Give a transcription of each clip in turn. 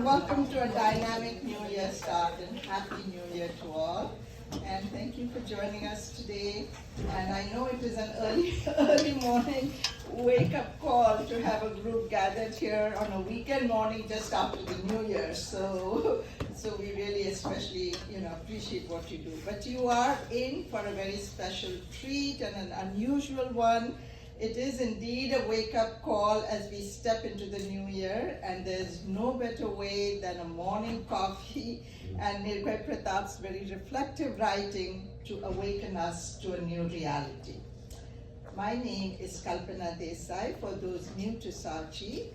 welcome to a dynamic New Year start and Happy New Year to all. And thank you for joining us today. And I know it is an early morning wake-up call to have a group gathered here on a weekend morning just after the New Year. So we really especially appreciate what you do. But you are in for a very special treat and an unusual one. It is indeed a wake-up call as we step into the new year, and there's no better way than a morning coffee and Nirbhay Pratap's very reflective writing to awaken us to a new reality. My name is Kalpana Desai, for those new to Saatchi.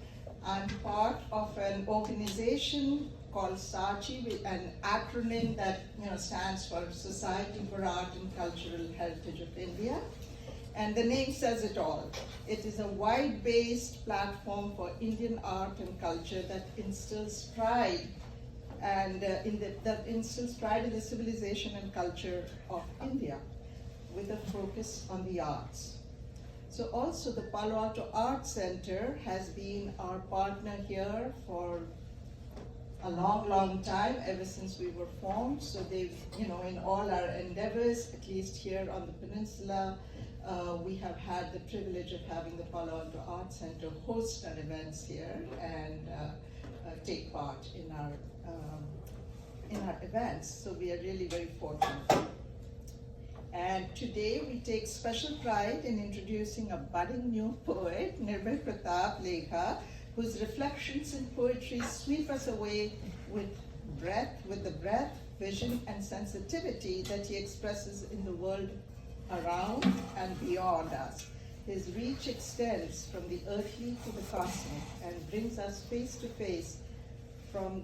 I'm part of an organization called Saatchi, with an acronym that stands for Society for Art and Cultural Heritage of India. And the name says it all. It is a wide-based platform for Indian art and culture that instills pride in the civilization and culture of India, with a focus on the arts. So also the Palo Alto Art Center has been our partner here for a long time, ever since we were formed. So they've, in all our endeavors, at least here on the peninsula, we have had the privilege of having the Palo Alto Art Center host our events here and take part in our events. So we are really very fortunate. And today we take special pride in introducing a budding new poet, Nirbhay Pratap Lekha, whose reflections in poetry sweep us away with the breadth, vision, and sensitivity that he expresses in the world around and beyond us. His reach extends from the earthly to the cosmic and brings us face to face from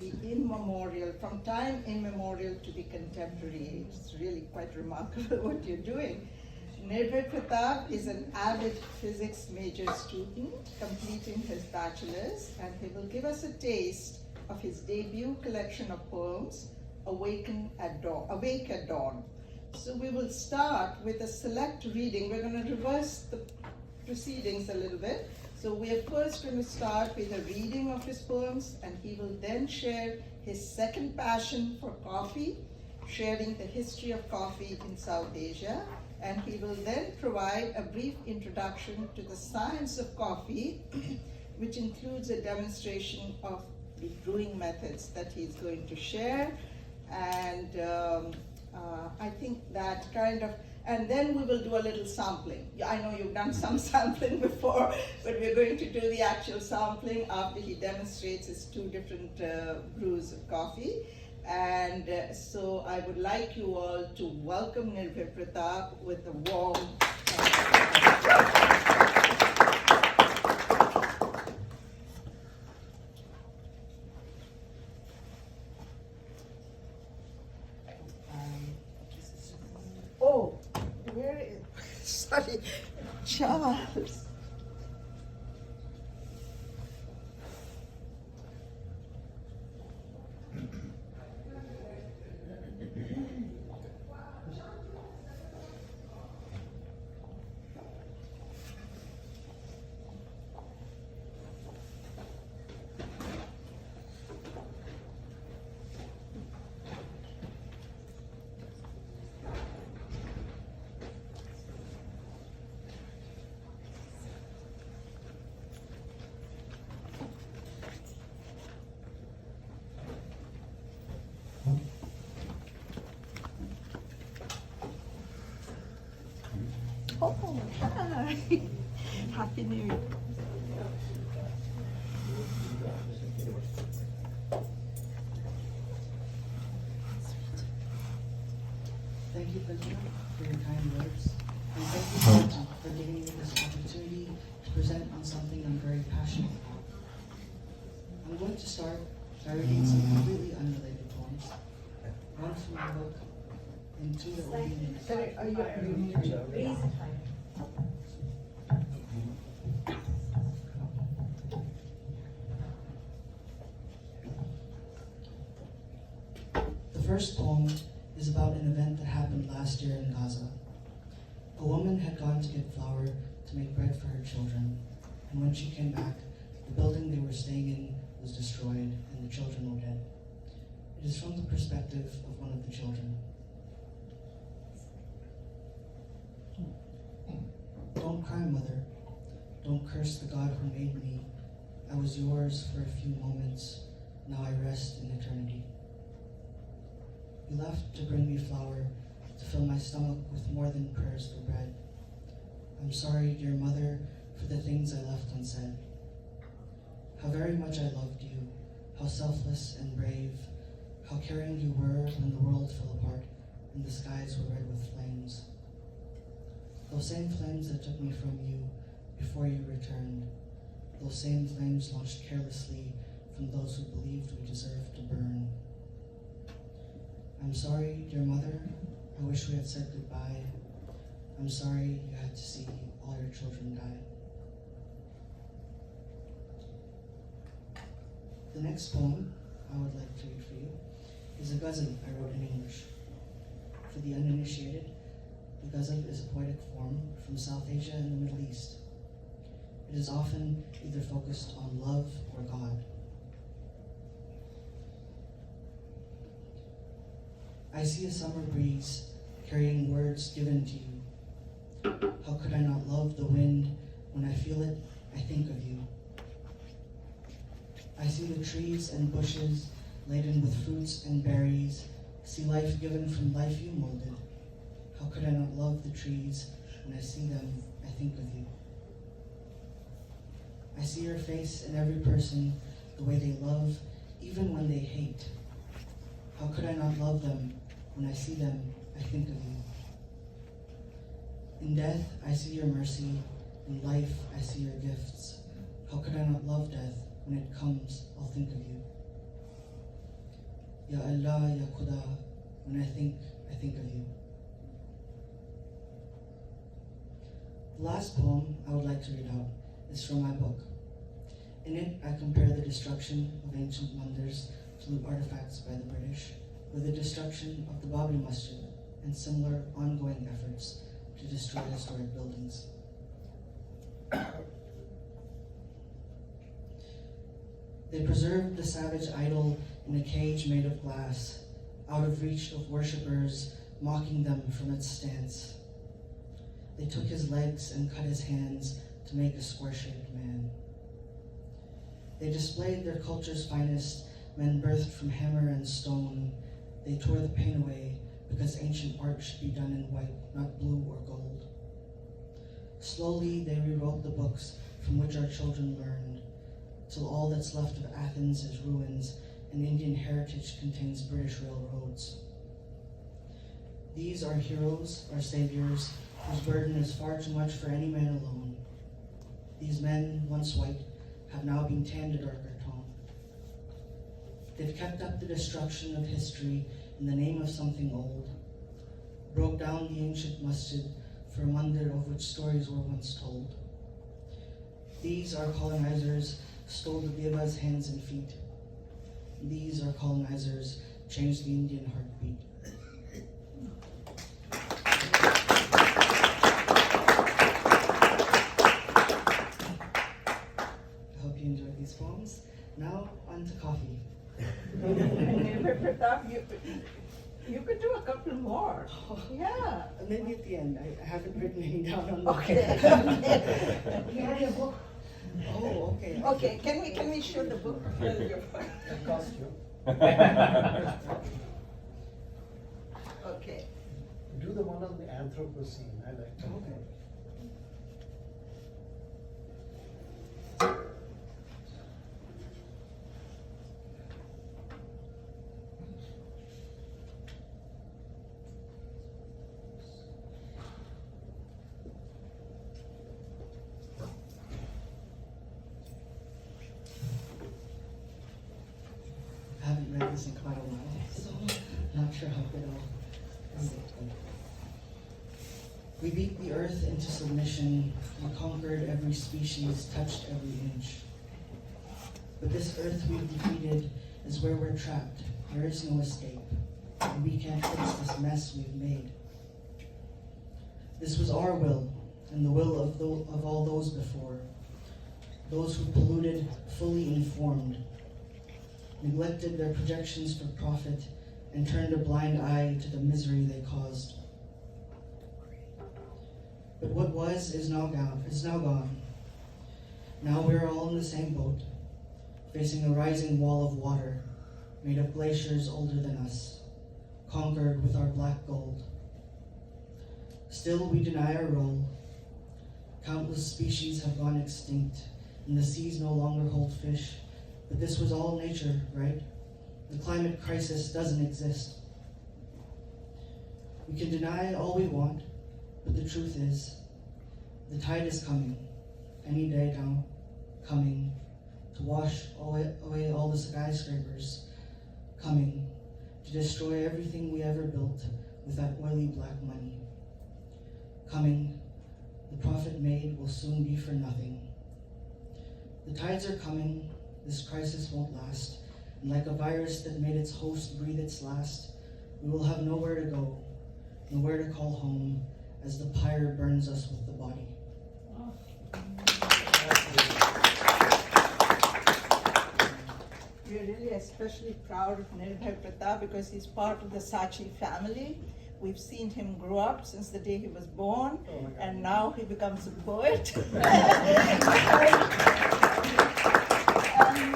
time immemorial to the contemporary age. It's really quite remarkable what you're doing. Nirbhay Pratap is an avid physics major student, completing his bachelor's, and he will give us a taste of his debut collection of poems, Awake at Dawn. So we will start with a select reading. We're going to reverse the proceedings a little bit. So we are first going to start with a reading of his poems, and he will then share his second passion for coffee, sharing the history of coffee in South Asia. And he will then provide a brief introduction to the science of coffee, which includes a demonstration of the brewing methods that he's going to share. And I think that and then we will do a little sampling. I know you've done some sampling before, but we're going to do the actual sampling after he demonstrates his two different brews of coffee. And so I would like you all to welcome Nirbhay Pratap with a warm sorry, Charles. Oh, hi. Happy New Year. Thank you, Pratap, for your kind words. And thank you for giving me this opportunity to present on something I'm very passionate about. I'm going to start by reading some completely unrelated poems. One from my book, and two that will be The first poem is about an event that happened last year in Gaza. A woman had gone to get flour to make bread for her children, and when she came back, the building they were staying in was destroyed and the children were dead. is from the perspective of one of the children. Don't cry, mother. Don't curse the God who made me. I was yours for a few moments. Now I rest in eternity. You left to bring me flour, to fill my stomach with more than prayers for bread. I'm sorry, dear mother, for the things I left unsaid. How very much I loved you, how selfless and brave, how caring you were when the world fell apart and the skies were red with flames. Those same flames that took me from you before you returned, those same flames launched carelessly from those who believed we deserved to burn. I'm sorry, dear mother, I wish we had said goodbye. I'm sorry you had to see all your children die. The next poem I would like to read for you is a ghazal I wrote in English. For the uninitiated, the ghazal is a poetic form from South Asia and the Middle East. It is often either focused on love or God. I see a summer breeze carrying words given to you. How could I not love the wind? When I feel it, I think of you. I see the trees and bushes laden with fruits and berries, see life given from life you molded. How could I not love the trees? When I see them, I think of you. I see your face in every person, the way they love, even when they hate. How could I not love them? When I see them, I think of you. In death, I see your mercy. In life, I see your gifts. How could I not love death? When it comes, I'll think of you. Ya Allah, Ya Khuda, when I think of you. The last poem I would like to read out is from my book. In it, I compare the destruction of ancient wonders to loot artifacts by the British with the destruction of the Babri Masjid and similar ongoing efforts to destroy historic buildings. They preserved the savage idol in a cage made of glass, out of reach of worshippers, mocking them from its stance. They took his legs and cut his hands to make a square-shaped man. They displayed their culture's finest, men birthed from hammer and stone. They tore the pain away because ancient art should be done in white, not blue or gold. Slowly, they rewrote the books from which our children learned, till all that's left of Athens is ruins and Indian heritage contains British railroads. These are heroes, our saviors, whose burden is far too much for any man alone. These men, once white, have now been tanned a darker tone. They've kept up the destruction of history in the name of something old, broke down the ancient masjid for a mandir of which stories were once told. These, our colonizers, stole the Deva's hands and feet. These, our colonizers, changed the Indian heartbeat. I hope you enjoyed these poems. Now, on to coffee. Nirbhay Pratap, you could do a couple more. Yeah. Maybe at the end. I haven't written any down on the Okay. You have your book. Oh, okay. Okay, can we show the book? Costume. Okay. Do the one on the Anthropocene. I like that. Okay. I haven't read this in quite a while, so I'm not sure how good I'll read it. We beat the earth into submission. We conquered every species, touched every inch. But this earth we've defeated is where we're trapped. There is no escape. And we can't fix this mess we've made. This was our will, and the will of all those before. Those who polluted, fully informed. neglected their projections for profit, and turned a blind eye to the misery they caused. But what was is now gone. Now we are all in the same boat, facing a rising wall of water made of glaciers older than us, conquered with our black gold. Still we deny our role. Countless species have gone extinct, and the seas no longer hold fish. But this was all nature, right? The climate crisis doesn't exist. We can deny all we want, but the truth is, the tide is coming, any day now, coming to wash away all the skyscrapers, coming to destroy everything we ever built with that oily black money. Coming, the profit made will soon be for nothing. The tides are coming, this crisis won't last, and like a virus that made its host breathe its last, we will have nowhere to go, nowhere to call home, as the pyre burns us with the body. We're really especially proud of Nirbhay Pratap because he's part of the Sachi family. We've seen him grow up since the day he was born, Oh my God. and now he becomes a poet. And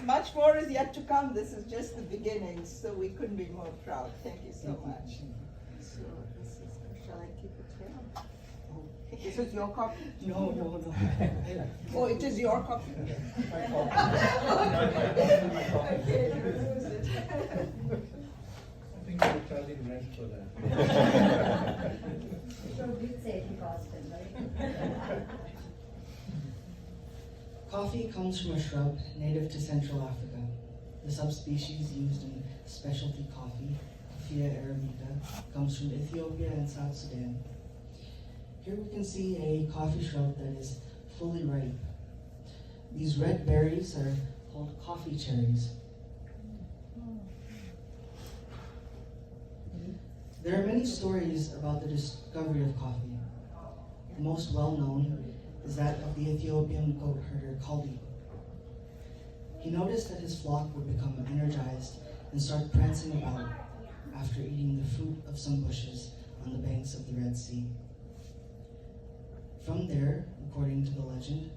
much more is yet to come. This is just the beginning, so we couldn't be more proud. Thank you so much. So this is, shall I keep it here? This is your copy? No. Oh, it is your copy? My copy. Okay, you lose it. I think we're charging rent for that. So did say he cost him, right? Coffee comes from a shrub native to Central Africa. The subspecies used in specialty coffee, Coffea arabica, comes from Ethiopia and South Sudan. Here we can see a coffee shrub that is fully ripe. These red berries are called coffee cherries. There are many stories about the discovery of coffee. The most well-known is that of the Ethiopian goat herder Kaldi. He noticed that his flock would become energized and start prancing about after eating the fruit of some bushes on the banks of the Red Sea. From there, according to the legend,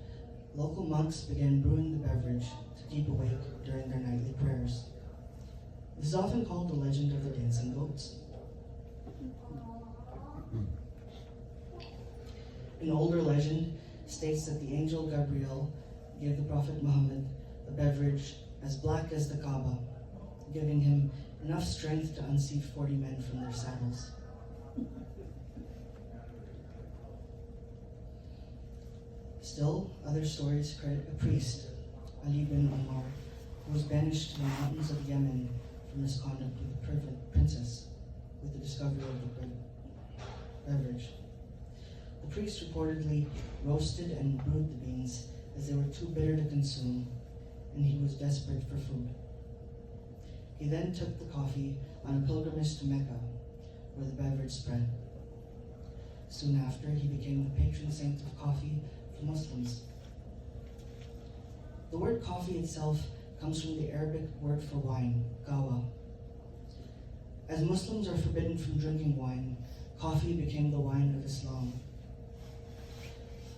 local monks began brewing the beverage to keep awake during their nightly prayers. This is often called the legend of the dancing goats. An older legend states that the angel Gabriel gave the Prophet Muhammad a beverage as black as the Kaaba, giving him enough strength to unseat 40 men from their saddles. Still, other stories credit a priest, Ali bin Omar, who was banished to the mountains of Yemen for misconduct with a princess with the discovery of the beverage. The priest reportedly roasted and brewed the beans as they were too bitter to consume, and he was desperate for food. He then took the coffee on a pilgrimage to Mecca, where the beverage spread. Soon after, he became the patron saint of coffee for Muslims. The word coffee itself comes from the Arabic word for wine, gawa. As Muslims are forbidden from drinking wine, coffee became the wine of Islam.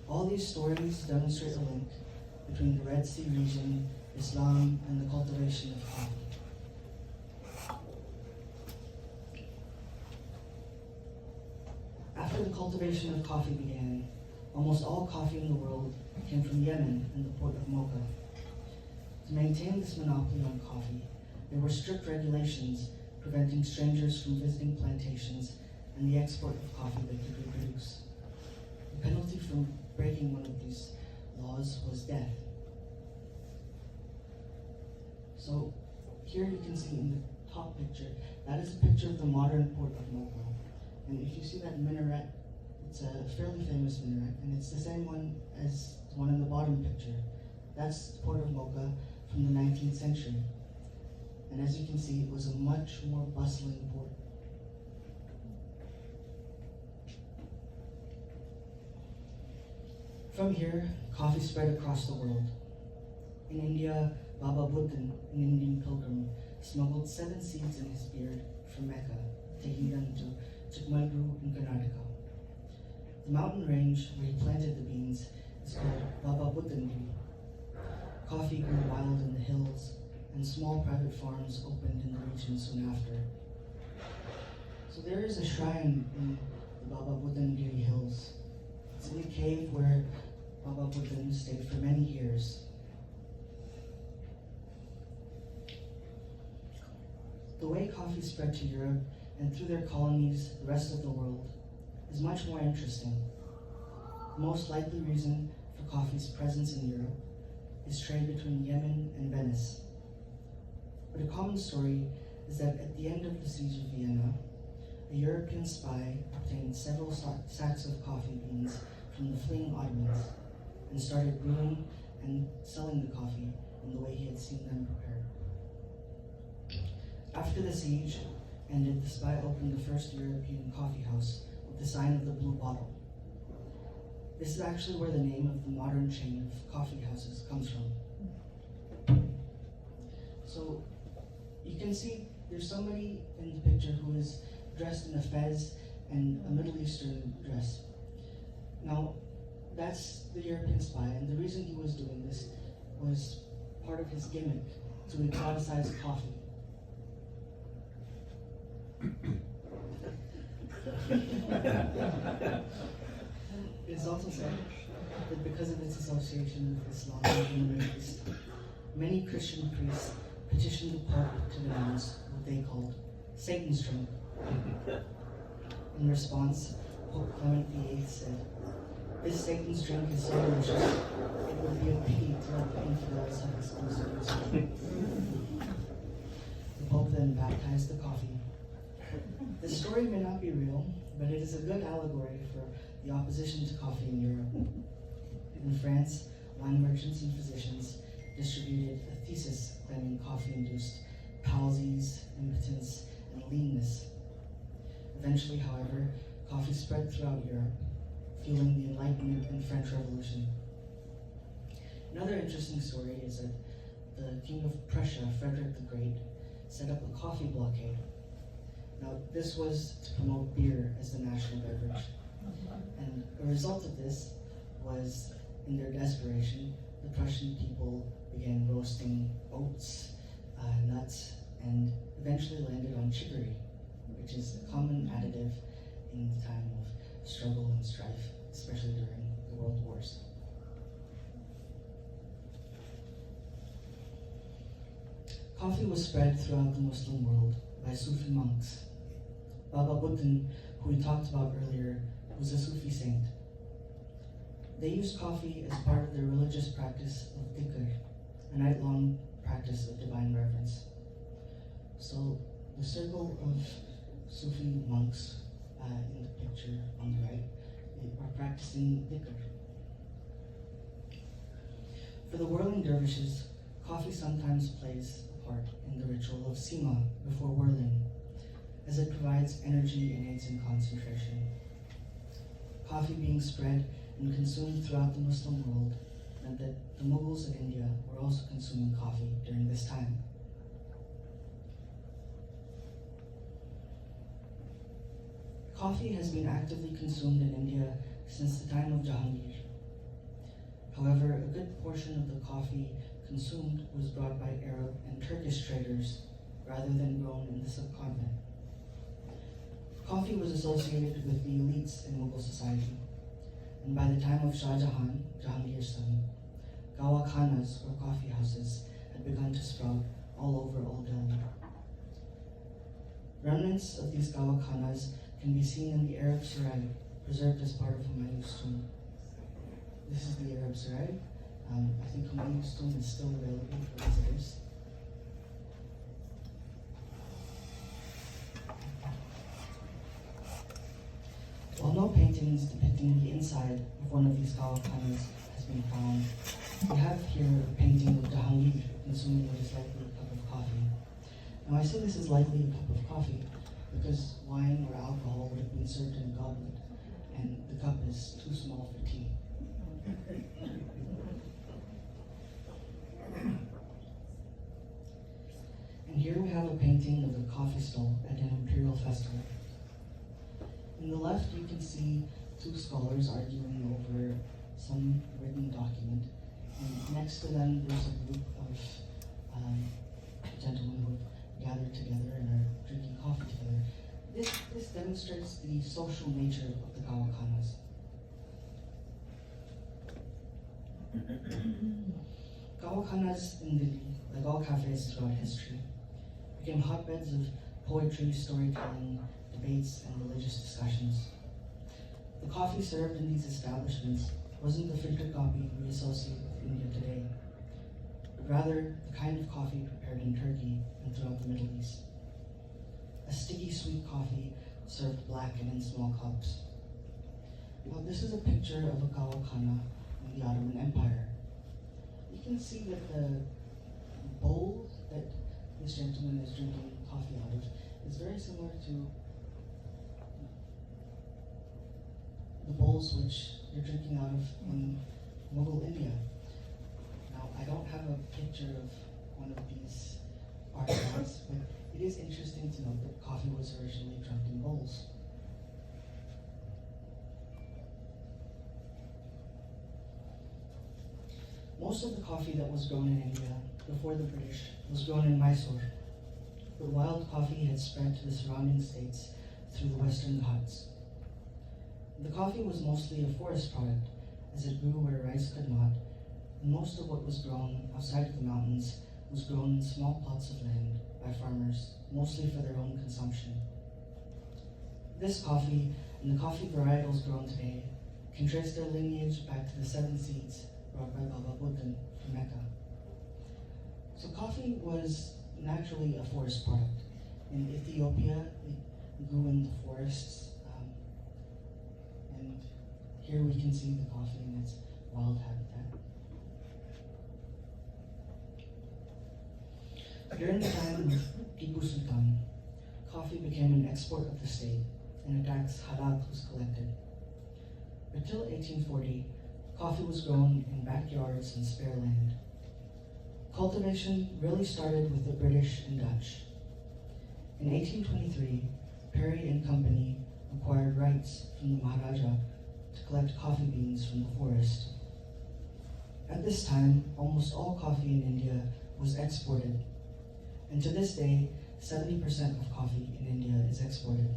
All these stories demonstrate a link between the Red Sea region, Islam, and the cultivation of coffee. After the cultivation of coffee began, almost all coffee in the world came from Yemen and the port of Mocha. To maintain this monopoly on coffee, there were strict regulations preventing strangers from visiting plantations and the export of coffee they could reproduce. The penalty for breaking one of these laws was death. So here you can see in the top picture, that is a picture of the modern port of Mocha. And if you see that minaret, it's a fairly famous minaret, and it's the same one as the one in the bottom picture. That's the port of Mocha from the 19th century. And as you can see, it was a much more bustling port. From here, coffee spread across the world. In India, Baba Buddhan, an Indian pilgrim, smuggled 7 seeds in his beard from Mecca, taking them to Chikmagaluru in Karnataka. The mountain range where he planted the beans is called Baba Buddhangiri. Coffee grew wild in the hills, and small private farms opened in the region soon after. So there is a shrine in the Baba Buddhangiri hills. It's in a cave where Baba Buddhan stayed for many years. The way coffee spread to Europe and through their colonies the rest of the world is much more interesting. The most likely reason for coffee's presence in Europe is trade between Yemen and Venice. But a common story is that at the end of the siege of Vienna, a European spy obtained several sacks of coffee beans from the fleeing Ottomans and started brewing and selling the coffee in the way he had seen them prepared. After the siege ended, the spy opened the first European coffee house with the sign of the blue bottle. This is actually where the name of the modern chain of coffee houses comes from. So you can see there's somebody in the picture who is dressed in a fez and a Middle Eastern dress. Now, that's the European spy, and the reason he was doing this was part of his gimmick to exoticize coffee. It is also said that because of its association with Islam and the Middle East, many Christian priests petitioned the Pope to denounce what they called Satan's drink. In response, Pope Clement VIII said, "This Satan's drink is so delicious, it would be a pity to let the infidels have exclusive use of it." The Pope then baptized the coffee. The story may not be real, but it is a good allegory for the opposition to coffee in Europe. In France, wine merchants and physicians distributed a thesis claiming coffee induced palsies, impotence, and leanness. Eventually, however, coffee spread throughout Europe, fueling the Enlightenment and French Revolution. Another interesting story is that the King of Prussia, Frederick the Great, set up a coffee blockade. Now, this was to promote beer as the national beverage. And a result of this was, in their desperation, the Prussian people began roasting oats, nuts, and eventually landed on chicory, which is a common additive in the time of struggle and strife, especially during the World Wars. Coffee was spread throughout the Muslim world by Sufi monks. Baba Buddhan, who we talked about earlier, was a Sufi saint. They used coffee as part of their religious practice of dhikr, a night-long practice of divine reverence. So the circle of Sufi monks in the picture on the right are practicing dhikr. For the whirling dervishes, coffee sometimes plays a part in the ritual of sima before whirling, as it provides energy and aids in concentration. Coffee being spread and consumed throughout the Muslim world meant that the Mughals in India were also consuming coffee during this time. Coffee has been actively consumed in India since the time of Jahangir. However, a good portion of the coffee consumed was brought by Arab and Turkish traders rather than grown in the subcontinent. Coffee was associated with the elites in Mughal society, and by the time of Shah Jahan, Jahangir's son, Gawa Khanas, or coffee houses, had begun to sprout all over Old Delhi. Remnants of these Gawa Khanas can be seen in the Arab Sarai, preserved as part of Humayun's tomb. This is the Arab Sarai. I think Humayun's tomb is still available for visitors. While no paintings depicting the inside of one of these Gawa Khanas has been found, we have here a painting of Jahangir consuming what is likely a cup of coffee. Now I say this is likely a cup of coffee because wine or alcohol would have been served in a goblet, and the cup is too small for tea. And here we have a painting of the coffee stall at an imperial festival. In the left, you can see two scholars arguing over some written document. And next to them, there's a group of gentlemen who have gathered together and are drinking coffee together. This demonstrates the social nature of the Gawakanas. Gawakanas in Delhi, like all cafes throughout history, became hotbeds of poetry, storytelling, debates, and religious discussions. The coffee served in these establishments wasn't the filter coffee we associate with India today, but rather the kind of coffee prepared in Turkey and throughout the Middle East. A sticky sweet coffee served black and in small cups. Now this is a picture of a Gawakana in the Ottoman Empire. You can see that the bowl that this gentleman is drinking coffee out of is very similar to the bowls which you're drinking out of in Mughal India. Now, I don't have a picture of one of these artifacts, but it is interesting to note that coffee was originally drunk in bowls. Most of the coffee that was grown in India before the British was grown in Mysore, but wild coffee had spread to the surrounding states through the Western Ghats. The coffee was mostly a forest product, as it grew where rice could not, and most of what was grown outside of the mountains was grown in small plots of land by farmers, mostly for their own consumption. This coffee, and the coffee varietals grown today, can trace their lineage back to the 7 seeds brought by Baba Buddha from Mecca. So coffee was naturally a forest product. In Ethiopia, it grew in the forests, and here we can see the coffee in its wild habitat. During the time of Tipu Sultan, coffee became an export of the state, and a tax harat was collected. Until 1840, coffee was grown in backyards and spare land. Cultivation really started with the British and Dutch. In 1823, Perry and Company acquired rights from the Maharaja to collect coffee beans from the forest. At this time, almost all coffee in India was exported, and to this day, 70% of coffee in India is exported.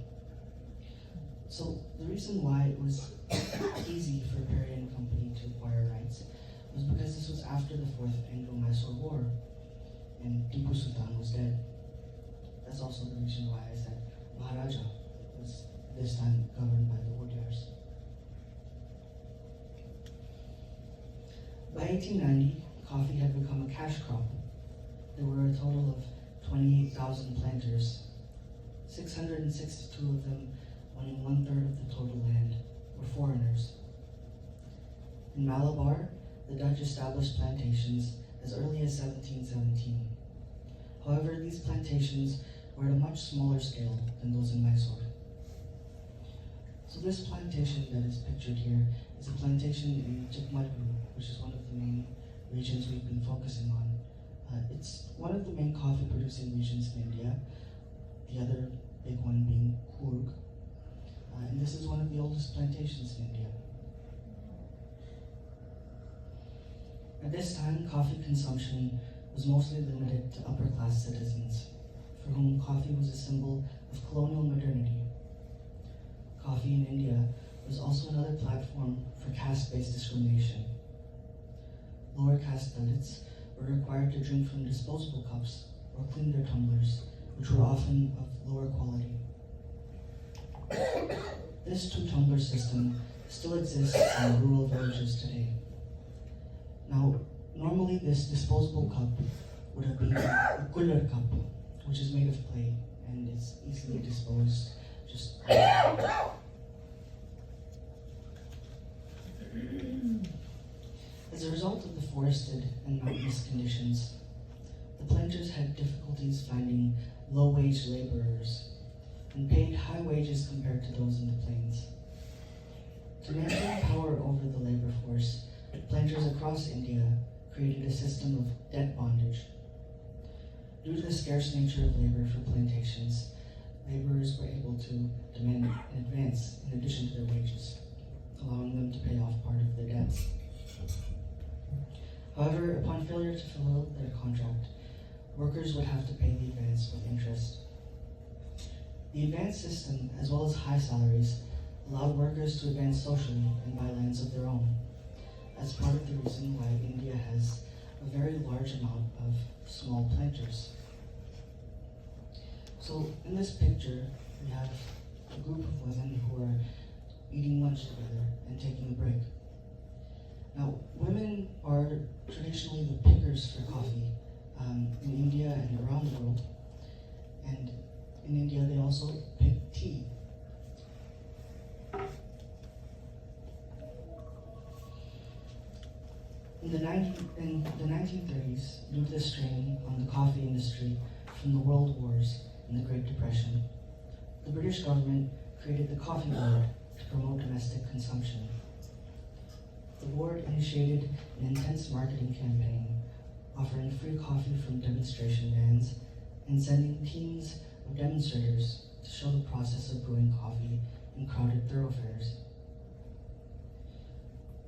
So the reason why it was easy for Perry and Company to acquire rights was because this was after the Fourth Anglo-Mysore War, and Tipu Sultan was dead. That's also the reason why I said Maharaja was this time governed by the Wodeyars. By 1890, coffee had become a cash crop. There were a total of 28,000 planters. 662 of them, owning 1/3 of the total land, were foreigners. In Malabar, the Dutch established plantations as early as 1717. However, these plantations were at a much smaller scale than those in Mysore. So this plantation that is pictured here is a plantation in Chikmagalur, which is one of the main regions we've been focusing on. It's one of the main coffee producing regions in India, the other big one being Coorg. And this is one of the oldest plantations in India. At this time, coffee consumption was mostly limited to upper class citizens, for whom coffee was a symbol of colonial modernity. Coffee in India was also another platform for caste-based discrimination. Lower caste Dalits were required to drink from disposable cups or clean their tumblers, which were often of lower quality. This two-tumbler system still exists in rural villages today. Now, normally this disposable cup would have been a cooler cup, which is made of clay and is easily disposed. As a result of the forested and mountainous conditions, the planters had difficulties finding low-wage laborers and paid high wages compared to those in the plains. To maintain power over the labor force, planters across India created a system of debt bondage. Due to the scarce nature of labor for plantations, laborers were able to demand an advance in addition to their wages, allowing them to pay off part of their debts. However, upon failure to fulfill their contract, workers would have to pay the advance with interest. The advance system, as well as high salaries, allowed workers to advance socially and buy lands of their own. That's part of the reason why India has a very large amount of small planters. So in this picture, we have a group of women who are eating lunch together and taking a break. Now, women are traditionally the pickers for coffee in India and around the world. And in India, they also pick tea. In the 1930s, due to the strain on the coffee industry from the world wars and the Great Depression, the British government created the Coffee Board to promote domestic consumption. The board initiated an intense marketing campaign, offering free coffee from demonstration vans and sending teams of demonstrators to show the process of brewing coffee in crowded thoroughfares.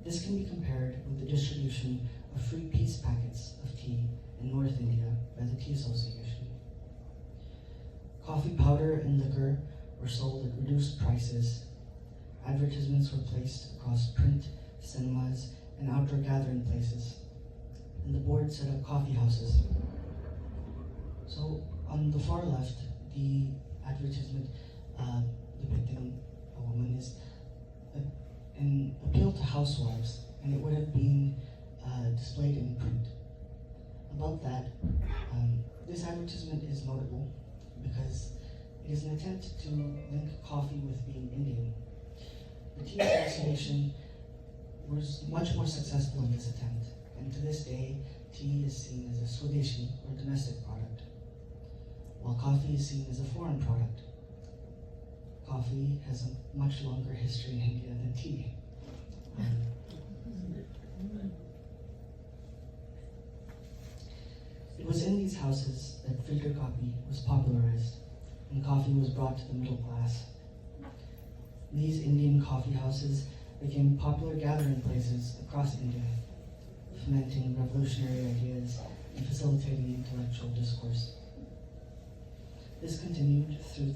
This can be compared with the distribution of free piece packets of tea in North India by the Tea Association. Coffee powder and liquor were sold at reduced prices. Advertisements were placed across print, cinemas, and outdoor gathering places. And the board set up coffee houses. So on the far left, the advertisement depicting a woman is an appeal to housewives, and it would have been displayed in print. Above that, this advertisement is notable because it is an attempt to link coffee with being Indian. The Tea Association was much more successful in this attempt, and to this day, tea is seen as a Swadeshi or domestic product, while coffee is seen as a foreign product. Coffee has a much longer history in India than tea. It was in these houses that filter coffee was popularized, and coffee was brought to the middle class. These Indian coffee houses became popular gathering places across India, fomenting revolutionary ideas and facilitating intellectual discourse. This continued through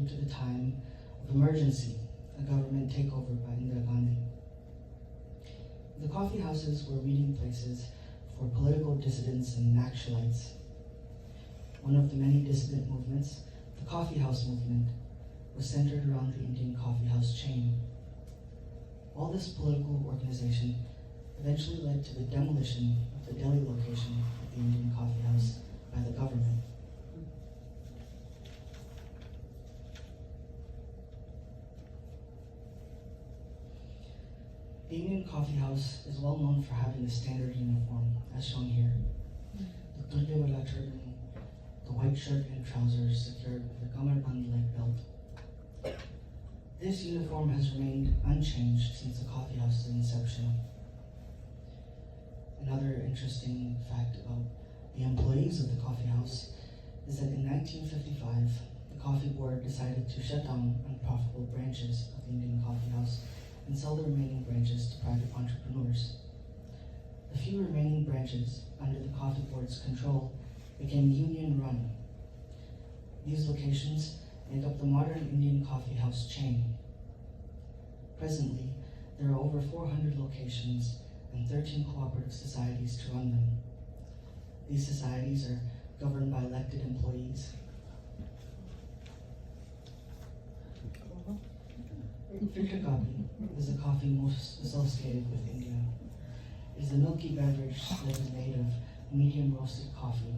to the time of emergency, a government takeover by Indira Gandhi. The coffee houses were meeting places for political dissidents and Naxalites. One of the many dissident movements, the coffee house movement, was centered around the Indian coffee house chain. All this political organization eventually led to the demolition of the Delhi location of the Indian coffee house by the government. The Indian coffee house is well known for having a standard uniform, as shown here. The Tullewala turban, the white shirt and trousers secured with a kamarband-like belt. This uniform has remained unchanged since the coffee house's inception. Another interesting fact about the employees of the coffee house is that in 1955, the Coffee Board decided to shut down unprofitable branches of the Indian coffee house and sell the remaining branches to private entrepreneurs. The few remaining branches under the Coffee Board's control became union-run. These locations make up the modern Indian coffee house chain. Presently, there are over 400 locations and 13 cooperative societies to run them. These societies are governed by elected employees. Filter coffee is the coffee most associated with India. It is a milky beverage that is made of medium roasted coffee.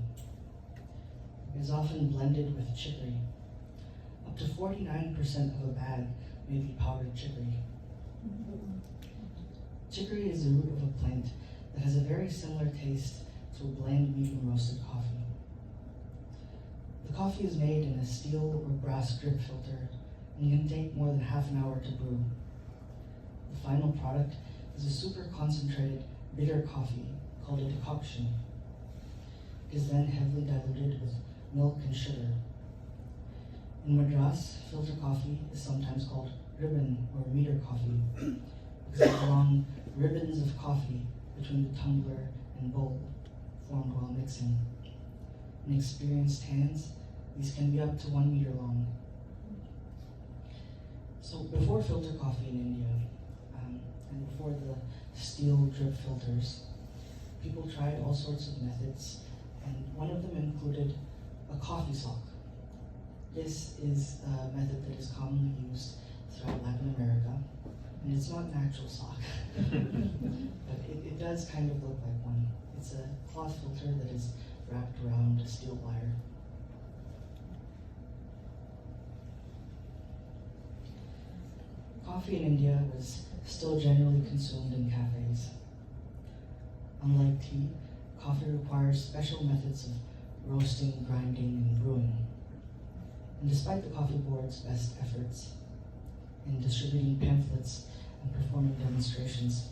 It is often blended with chicory. Up to 49% of a bag may be powdered chicory. Chicory is the root of a plant that has a very similar taste to a bland medium roasted coffee. The coffee is made in a steel or brass drip filter and can take more than half an hour to brew. The final product is a super concentrated bitter coffee called a decoction. It is then heavily diluted with milk and sugar. In Madras, filter coffee is sometimes called ribbon or meter coffee because of the long ribbons of coffee between the tumbler and bowl formed while mixing. In experienced hands, these can be up to 1 meter long. So before filter coffee in India, and before the steel drip filters, people tried all sorts of methods, and one of them included a coffee sock. This is a method that is commonly used throughout Latin America, and it's not an actual sock, but it does kind of look like one. It's a cloth filter that is wrapped around a steel wire. Coffee in India was still generally consumed in cafes. Unlike tea, coffee requires special methods of roasting, grinding, and brewing. And despite the coffee board's best efforts in distributing pamphlets and performing demonstrations,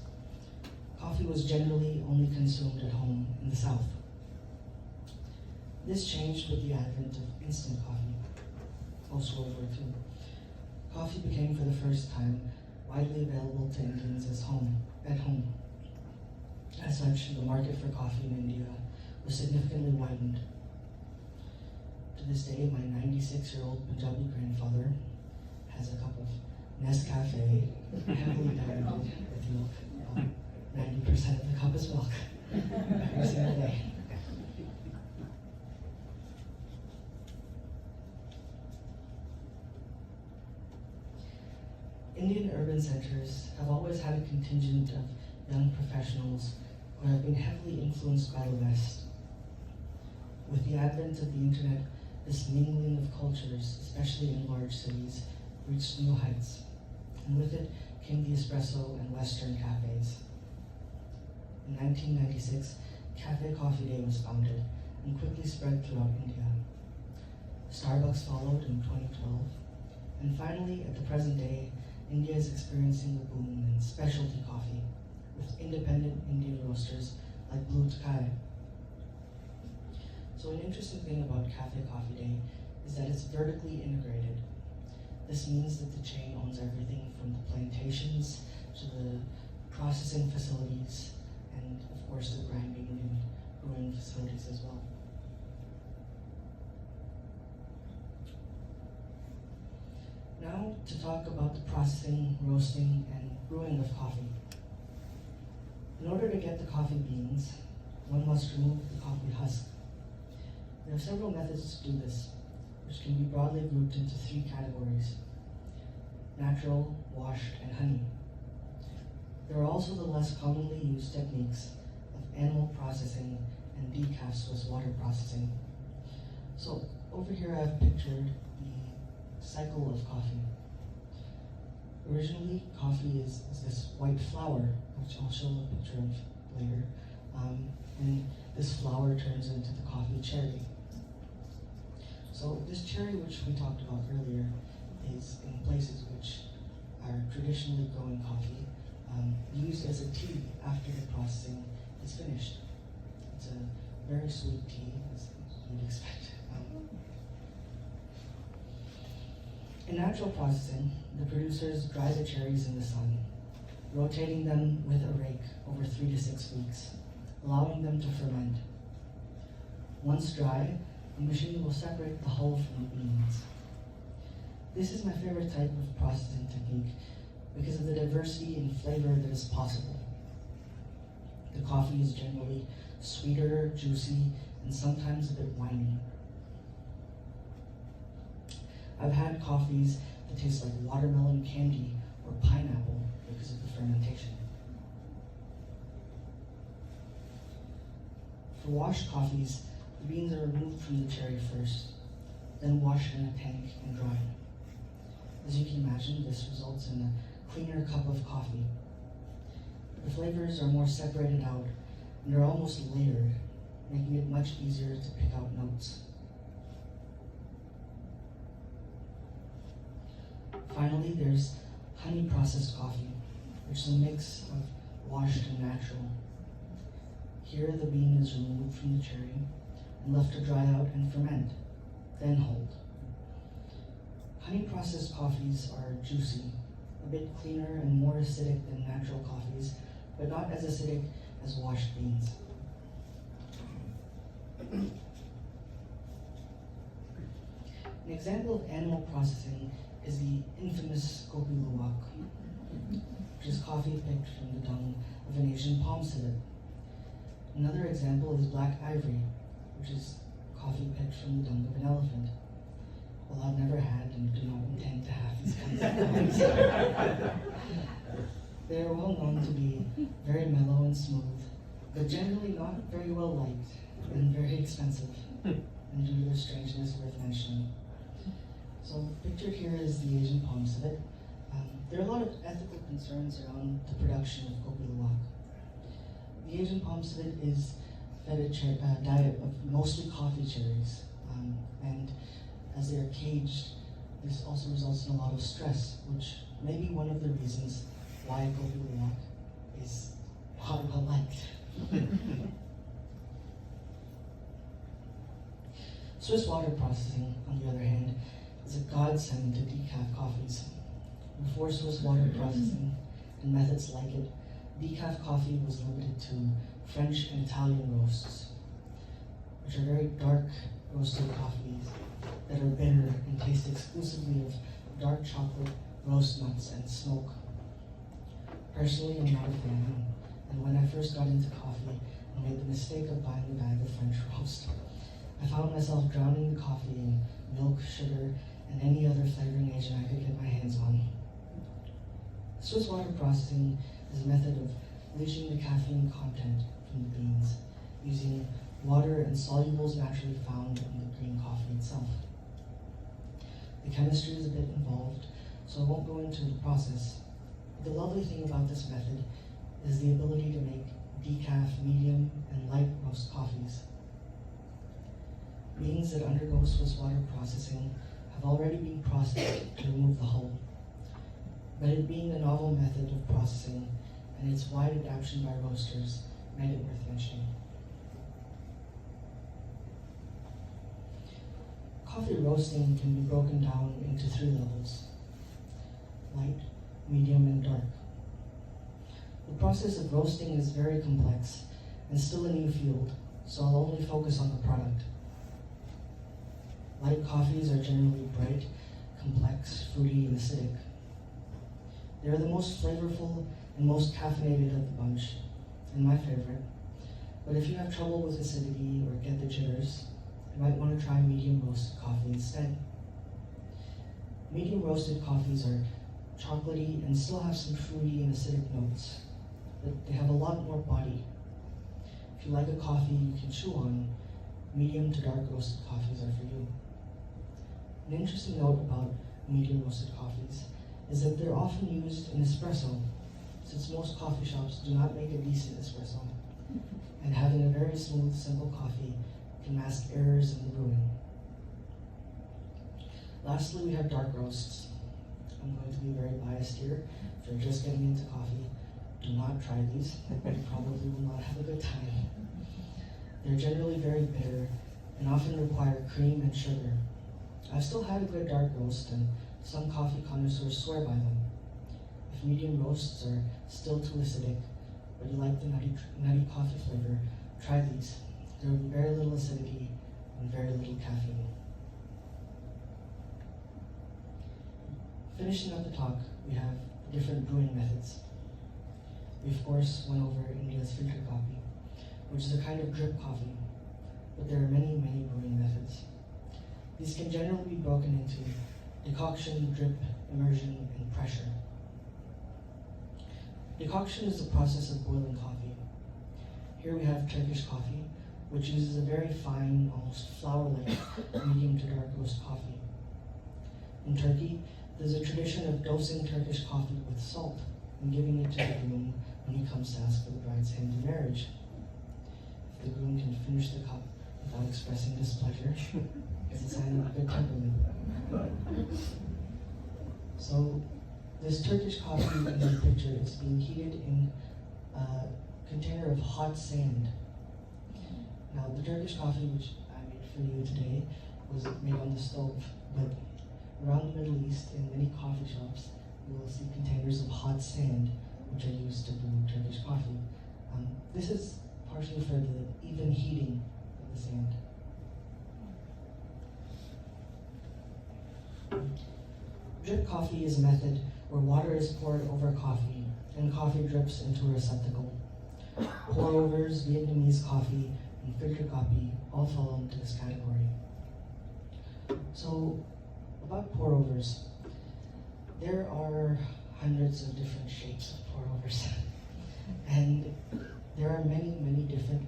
coffee was generally only consumed at home in the South. This changed with the advent of instant coffee, post-World War II. Coffee became for the first time widely available to Indians at home. As such, the market for coffee in India was significantly widened. To this day, my 96-year-old Punjabi grandfather has a cup of Nescafe, heavily diluted with milk. About 90% of the cup is milk every single day. Indian urban centers have always had a contingent of young professionals who have been heavily influenced by the West. With the advent of the internet, this mingling of cultures, especially in large cities, reached new heights, and with it came the espresso and Western cafes. In 1996, Cafe Coffee Day was founded and quickly spread throughout India. Starbucks followed in 2012, and finally, at the present day, India is experiencing a boom in specialty coffee with independent Indian roasters like Blue Tokai. So an interesting thing about Cafe Coffee Day is that it's vertically integrated. This means that the chain owns everything from the plantations to the processing facilities and, of course, the grinding and brewing facilities as well. Now to talk about the processing, roasting, and brewing of coffee. In order to get the coffee beans, one must remove the coffee husk. There are several methods to do this, which can be broadly grouped into 3 categories: natural, washed, and honey. There are also the less commonly used techniques of animal processing and decaf Swiss water processing. So over here I've pictured the cycle of coffee. Originally, coffee is this white flower, which I'll show a picture of later, and this flower turns into the coffee cherry. So this cherry, which we talked about earlier, is in places which are traditionally growing coffee, used as a tea after the processing is finished. It's a very sweet tea, as you'd expect. In natural processing, the producers dry the cherries in the sun, rotating them with a rake over 3 to 6 weeks, allowing them to ferment. Once dry, the machine will separate the hull from the beans. This is my favorite type of processing technique because of the diversity in flavor that is possible. The coffee is generally sweeter, juicy, and sometimes a bit winey. I've had coffees that taste like watermelon candy or pineapple because of the fermentation. For washed coffees, the beans are removed from the cherry first, then washed in a tank and dried. As you can imagine, this results in a cleaner cup of coffee. The flavors are more separated out and are almost layered, making it much easier to pick out notes. Finally, there's honey processed coffee, which is a mix of washed and natural. Here, the bean is removed from the cherry, and left to dry out and ferment, then hulled. Honey processed coffees are juicy, a bit cleaner and more acidic than natural coffees, but not as acidic as washed beans. An example of animal processing is the infamous Kopi Luwak, which is coffee picked from the dung of an Asian palm civet. Another example is black ivory, which is coffee picked from the dung of an elephant. Well, I've never had and do not intend to have these kinds of coffees. They are well known to be very mellow and smooth, but generally not very well liked and very expensive, and due to their strangeness worth mentioning. So pictured here is the Asian palm civet. There are a lot of ethical concerns around the production of Kopi Luwak. The Asian palm civet is fed a diet of mostly coffee cherries, and as they are caged, this also results in a lot of stress, which may be one of the reasons why Kopi Luwak is not well liked. Swiss water processing, on the other hand, is a godsend to decaf coffees. Before Swiss water processing and methods like it, decaf coffee was limited to French and Italian roasts, which are very dark roasted coffees that are bitter and taste exclusively of dark chocolate, roast nuts, and smoke. Personally, I'm not a fan, and when I first got into coffee and made the mistake of buying a bag of French roast, I found myself drowning the coffee in milk, sugar, and any other flavoring agent I could get my hands on. Swiss water processing is a method of leaching the caffeine content from the beans using water and solubles naturally found in the green coffee itself. The chemistry is a bit involved, so I won't go into the process. The lovely thing about this method is the ability to make decaf, medium, and light roast coffees. Beans that undergo Swiss water processing have already been processed to remove the hull. But it being a novel method of processing and its wide adoption by roasters made it worth mentioning. Coffee roasting can be broken down into 3 levels: light, medium, and dark. The process of roasting is very complex and still a new field, so I'll only focus on the product. Light coffees are generally bright, complex, fruity, and acidic. They are the most flavorful and most caffeinated of the bunch, and my favorite. But if you have trouble with acidity or get the jitters, you might want to try medium roasted coffee instead. Medium roasted coffees are chocolatey and still have some fruity and acidic notes, but they have a lot more body. If you like a coffee you can chew on, medium to dark roasted coffees are for you. An interesting note about medium roasted coffees is that they're often used in espresso, since most coffee shops do not make a decent espresso, and having a very smooth, simple coffee can mask errors in the brewing. Lastly, we have dark roasts. I'm going to be very biased here. If you're just getting into coffee, do not try these. You probably will not have a good time. They're generally very bitter and often require cream and sugar. I've still had a good dark roast, and some coffee connoisseurs swear by them. If medium roasts are still too acidic, but you like the nutty coffee flavor, try these. There will be very little acidity and very little caffeine. Finishing up the talk, we have different brewing methods. We of course went over India's filter coffee, which is a kind of drip coffee, but there are many, many brewing methods. These can generally be broken into decoction, drip, immersion, and pressure. Decoction is the process of boiling coffee. Here we have Turkish coffee, which uses a very fine, almost flour-like, medium to dark roast coffee. In Turkey, there's a tradition of dosing Turkish coffee with salt and giving it to the groom when he comes to ask for the bride's hand in marriage. If the groom can finish the cup without expressing displeasure, it's a sign of good temperament. So, this Turkish coffee in the picture is being heated in a container of hot sand. Now, the Turkish coffee, which for you today was made on the stove, but around the Middle East, in many coffee shops, you will see containers of hot sand, which are used to brew Turkish coffee. This is partially for the even heating of the sand. Drip coffee is a method where water is poured over coffee and coffee drips into a receptacle. Pour-overs, Vietnamese coffee, and filter coffee all fall into this category. So, about pour-overs, there are hundreds of different shapes of pour-overs. And there are many, many different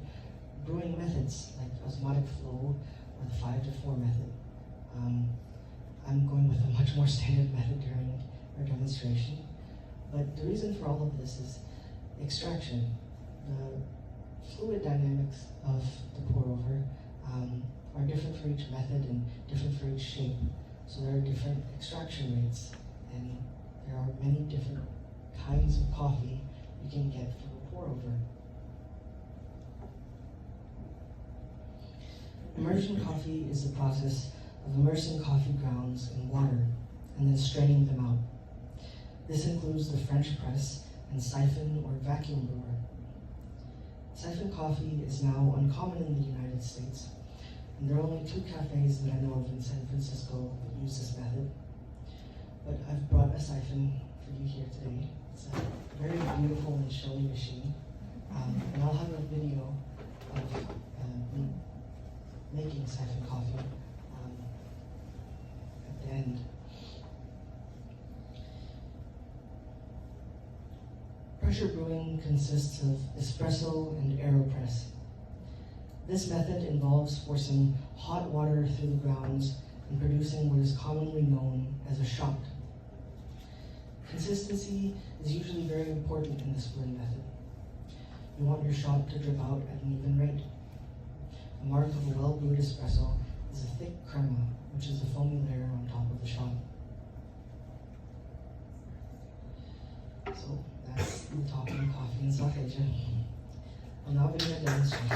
brewing methods, like osmotic flow or the 5-to-4 method. I'm going with a much more standard method during our demonstration. But the reason for all of this is extraction. The fluid dynamics of the pour-over are different for each method and different for each shape. So there are different extraction rates, and there are many different kinds of coffee you can get from a pour-over. Immersion coffee is the process of immersing coffee grounds in water and then straining them out. This includes the French press and siphon or vacuum brewer. Siphon coffee is now uncommon in the United States, and there are only 2 cafes that I know of in San Francisco that use this method. But I've brought a siphon for you here today. It's a very beautiful and showy machine, and I'll have a video of me making siphon coffee at the end. Pressure brewing consists of espresso and AeroPress. This method involves forcing hot water through the grounds and producing what is commonly known as a shot. Consistency is usually very important in this brewing method. You want your shot to drip out at an even rate. A mark of a well-brewed espresso is a thick crema, which is the foamy layer on top of the shot. So that's the talking of coffee in South Asia. I'll now begin a demonstration.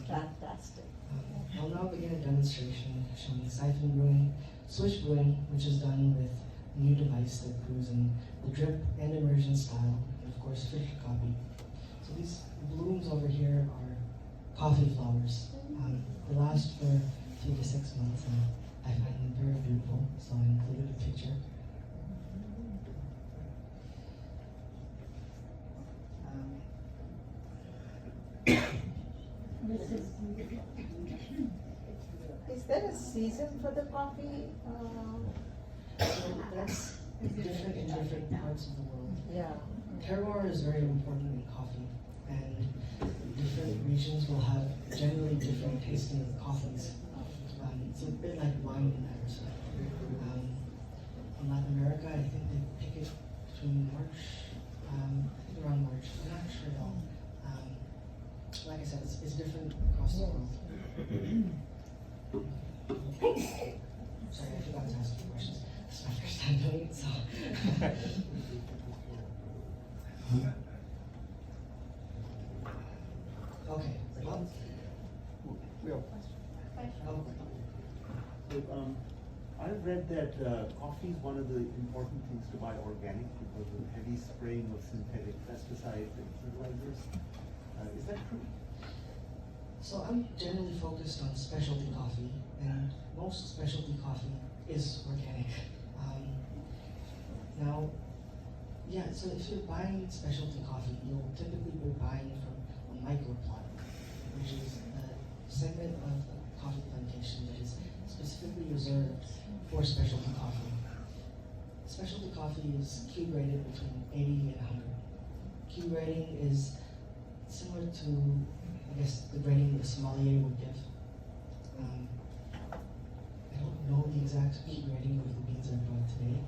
Fantastic. I'll now begin a demonstration showing siphon brewing, swish brewing, which is done with a new device that brews in the drip and immersion style, and of course filter coffee. So these blooms over here are coffee flowers. They last for 3 to 6 months, and I find them very beautiful, so I included a picture. Is there a season for the coffee? So that's different in different parts of the world. Yeah. Terroir is very important in coffee, and different regions will have generally different tasting of coffees. It's a bit like wine in that respect. In Latin America, I think they pick it between March, I think around March. I'm not sure at all. Like I said, it's different across the world. Sorry, I forgot to ask you questions. This is my first time doing it, so. Okay, well, We have I've read that coffee is one of the important things to buy organic because of heavy spraying of synthetic pesticides and fertilizers. Is that true? so I'm generally focused on specialty coffee, and most specialty coffee is organic. Now, yeah, so if you're buying specialty coffee, you'll typically be buying from a microplot, which is a segment of a coffee plantation that is specifically reserved for specialty coffee. Specialty coffee is Q graded between 80 and 100. Q grading is similar to, I guess, the grading that a sommelier would give. I don't know the exact Q grading of the beans I brought today.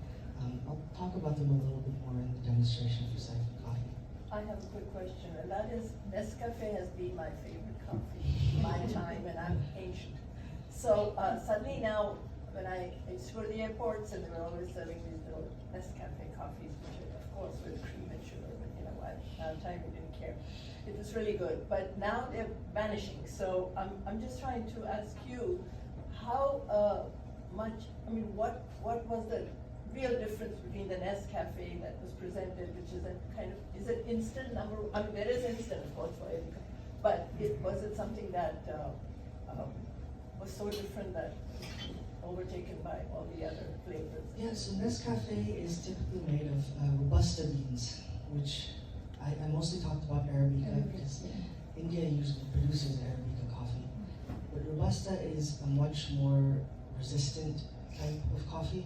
I'll talk about them a little bit more in the demonstration for siphon coffee. I have a quick question, and that is, Nescafe has been my favorite coffee my time, and I'm Asian. So suddenly now, when I explore the airports, and they're always serving these little Nescafe coffees, which are, of course, with cream and sugar, but you know, by the time we didn't care. It was really good, but now they're vanishing. So I'm just trying to ask you, how much, I mean, what was the real difference between the Nescafe that was presented, which is a kind of, is it instant number, I mean, there is instant, of course, for every, but was it something that was so different that overtaken by all the other flavors? Yeah, so Nescafe is typically made of Robusta beans, which I mostly talked about Arabica because India usually produces Arabica coffee. But Robusta is a much more resistant type of coffee.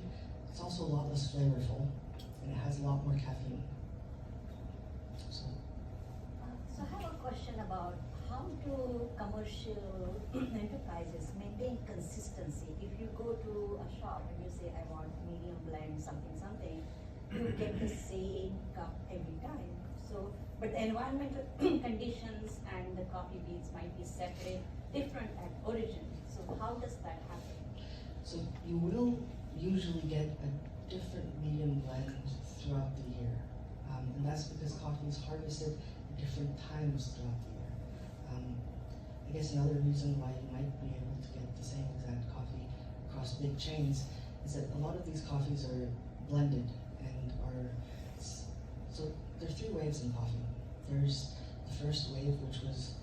It's also a lot less flavorful, and it has a lot more caffeine. So, So I have a question about how do commercial enterprises maintain consistency? If you go to a shop and you say, I want medium blend, something, you get the same cup every time. So, but the environmental conditions and the coffee beans might be separate, different at origin. So how does that happen? so you will usually get a different medium blend throughout the year. And that's because coffee is harvested at different times throughout the year. I guess another reason why you might be able to get the same exact coffee across big chains is that a lot of these coffees are blended and so there are 3 waves in coffee. There's the first wave, which was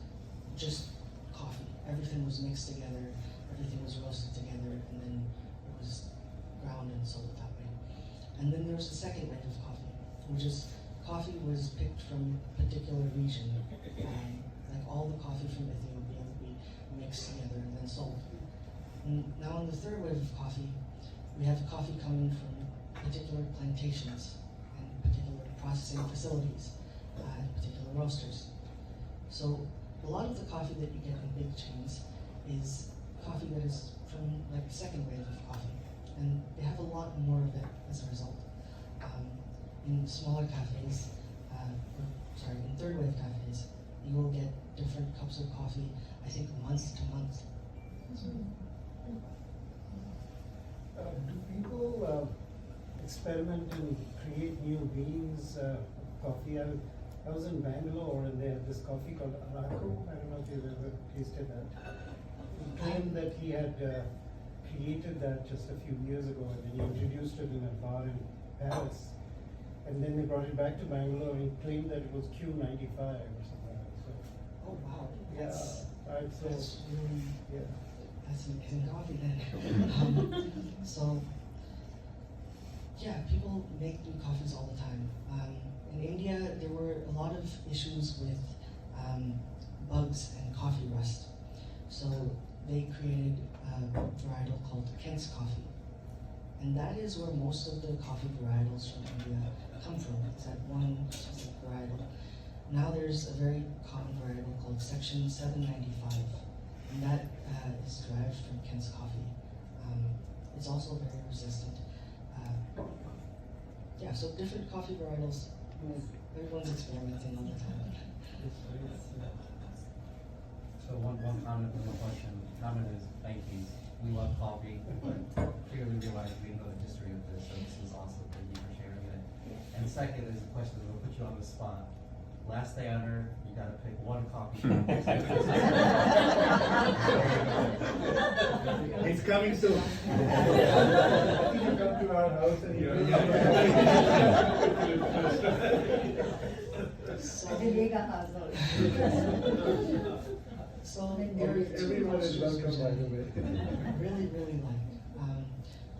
just coffee. Everything was mixed together, everything was roasted together, and then it was ground and sold that way. And then there was the second wave of coffee, which is coffee was picked from a particular region. Like all the coffee from Ethiopia would be mixed together and then sold. And now in the third wave of coffee, we have coffee coming from particular plantations and particular processing facilities and particular roasters. So a lot of the coffee that you get in big chains is coffee that is from like the second wave of coffee, and they have a lot more of it as a result. In smaller cafes, in third wave cafes, you will get different cups of coffee, I think month to month. Do people experiment and create new beans of coffee? I was in Bangalore and they had this coffee called Araku. I don't know if you've ever tasted that. He claimed that he had created that just a few years ago and then he introduced it in a bar in Paris. And then they brought it back to Bangalore and he claimed that it was Q95 or something like that. Oh wow, Yeah, right, so, that's really, yeah. that's amazing coffee then. So, yeah, people make new coffees all the time. In India, there were a lot of issues with bugs and coffee rust. So they created a varietal called Kent's coffee. And that is where most of the coffee varietals from India come from. It's that one specific varietal. Now there's a very common varietal called Section 795, and that is derived from Kent's coffee. It's also very resistant. Yeah, so different coffee varietals, everyone's experimenting all the time. So one comment and one question. Comment is, thank you. We love coffee, but clearly realize we know the history of this, so this is awesome. Thank you for sharing it. And second is a question that will put you on the spot. Last day on Earth, you gotta pick one coffee shop. It's coming soon. You come to our house and you. So, Viveka household. so there are two Everyone is roasters welcome, by the which way. I really like.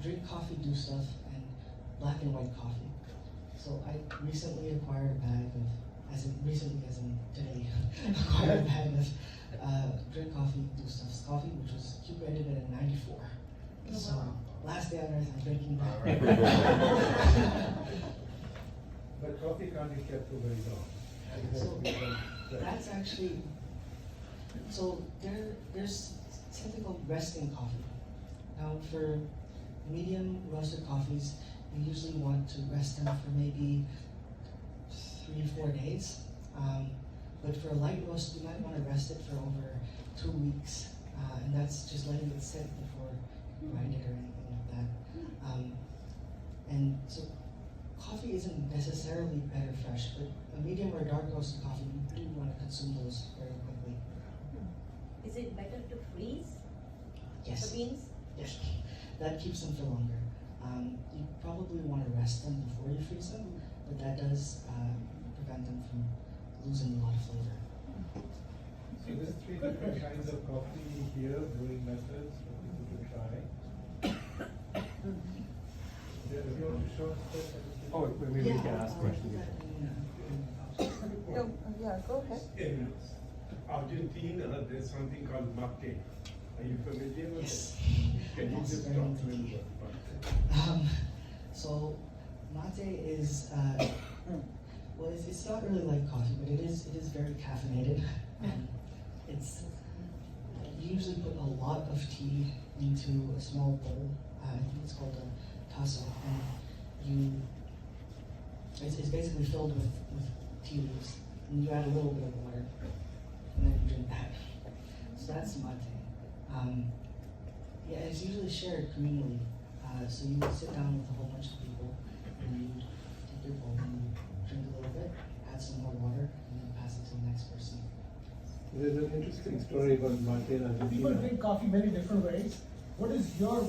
Drink Coffee Do Stuff and Black and White Coffee. So I recently acquired a bag of, recently as in today, acquired a bag of Drink Coffee Do Stuff's coffee, which was Q rated at a 94. So last day on Earth, I'm drinking that. But coffee can't be kept for very long. It has to be done right. That's actually, so there's something called resting coffee. Now for medium roasted coffees, you usually want to rest them for maybe 3-4 days. But for a light roast, you might want to rest it for over 2 weeks. And that's just letting it sit before you grind it or anything like that. And so coffee isn't necessarily better fresh, but a medium or dark roasted coffee, you really want to consume those very quickly. Is it better to freeze the Yes, beans? yes, that keeps them for longer. You probably want to rest them before you freeze them, but that does prevent them from losing a lot of flavor. So there's 3 different kinds of coffee here, brewing methods for people to try. Do you want to show us this? Oh, maybe we can ask questions. No, yeah, go ahead. In Argentina, there's something called mate. Are you familiar with Yes. it? Can you Yes, just very talk a much. little bit about it? So mate is well, it's not really like coffee, but it is very caffeinated. It's you usually put a lot of tea into a small bowl. I think it's called a taza, and it's basically filled with tea leaves, and you add a little bit of water, and then you drink that. So that's mate. Yeah, it's usually shared communally. So you would sit down with a whole bunch of people, and you take your bowl and you drink a little bit, add some more water, and then pass it to the next person. There's an interesting story about mate in People Argentina. drink coffee many different ways. What is your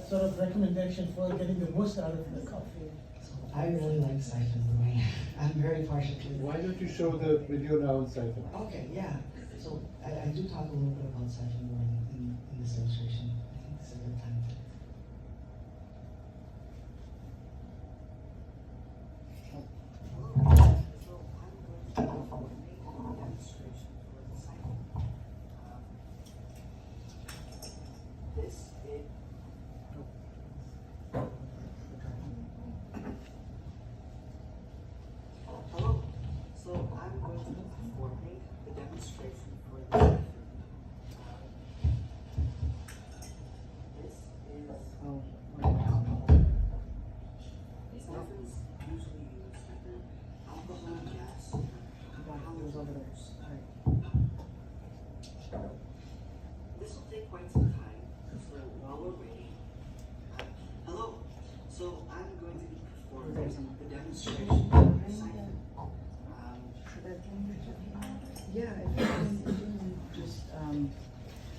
sort of recommendation for getting the most out of the coffee? So I really like siphon brewing. I'm very partial to it. Why don't you show the video now on siphon? Okay, yeah. So I do talk a little bit about siphon brewing in this illustration. I think this is a good time to. This is hello. So I'm going to be performing the demonstration for the this is siphons usually use either alcohol, gas, or halogenoids. This will take quite some time, so while we're waiting, hello. So I'm going to be performing the demonstration for the siphon. Yeah, if you can just, I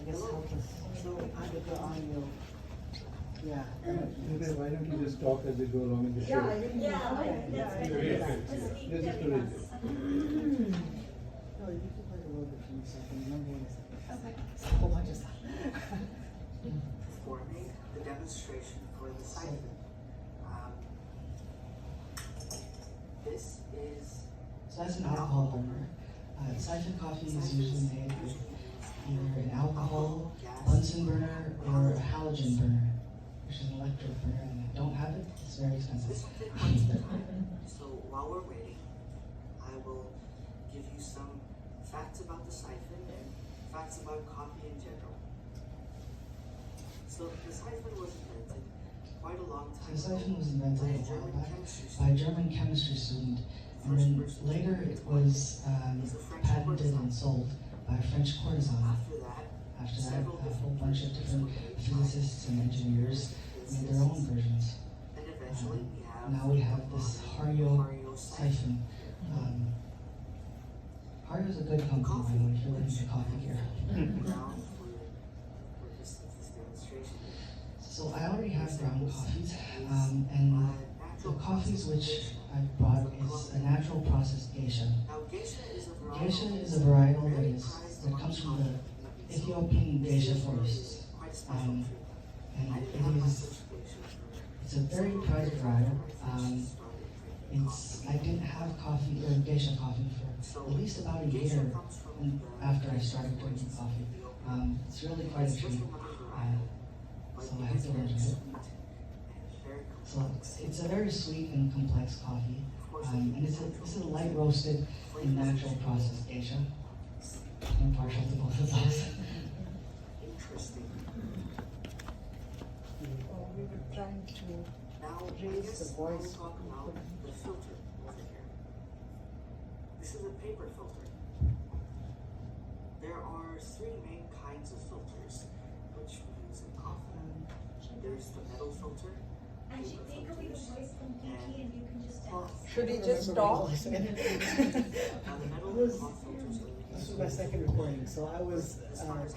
guess help us with the audio. Yeah. Why don't you just talk as we go along in the show? That's better. Let's just do it. No, you can play a little bit from the second, remember what it's a whole bunch of stuff. Performing the demonstration for the siphon. This is. So that's an alcohol burner. Siphon coffee is usually made with either an alcohol, Bunsen burner, or a halogen burner, which is an electric burner, and I don't have it, it's very expensive. So while we're waiting, I will give you some facts about the siphon and facts about coffee in general. So the siphon was invented quite a long time ago. The siphon was invented a while back by a German chemistry student, and then later it was patented and sold by a French courtesan. After that, a whole bunch of different physicists and engineers made their own versions. Now we have this Hario siphon. Hario is a good company, by the way, if you're looking for coffee here. So I already have ground coffees, and the coffees which I brought is a natural processed geisha. Geisha is a varietal that comes from the Ethiopian geisha forests, and it's a very prized varietal. I didn't have coffee or geisha coffee for at least about a year after I started drinking coffee. It's really quite a treat. So I have to enjoy it. So it's a very sweet and complex coffee, and this is a light roasted and natural processed geisha. I'm partial to both of those. Interesting. Well, we were trying to Now, raise the voice. talk about the filter over here. This is a paper filter. There are 3 main kinds of filters which we use in coffee. There's the metal filter, Actually, take away the voice completely and you can just tell us. Should he just talk? This was my second recording, so I was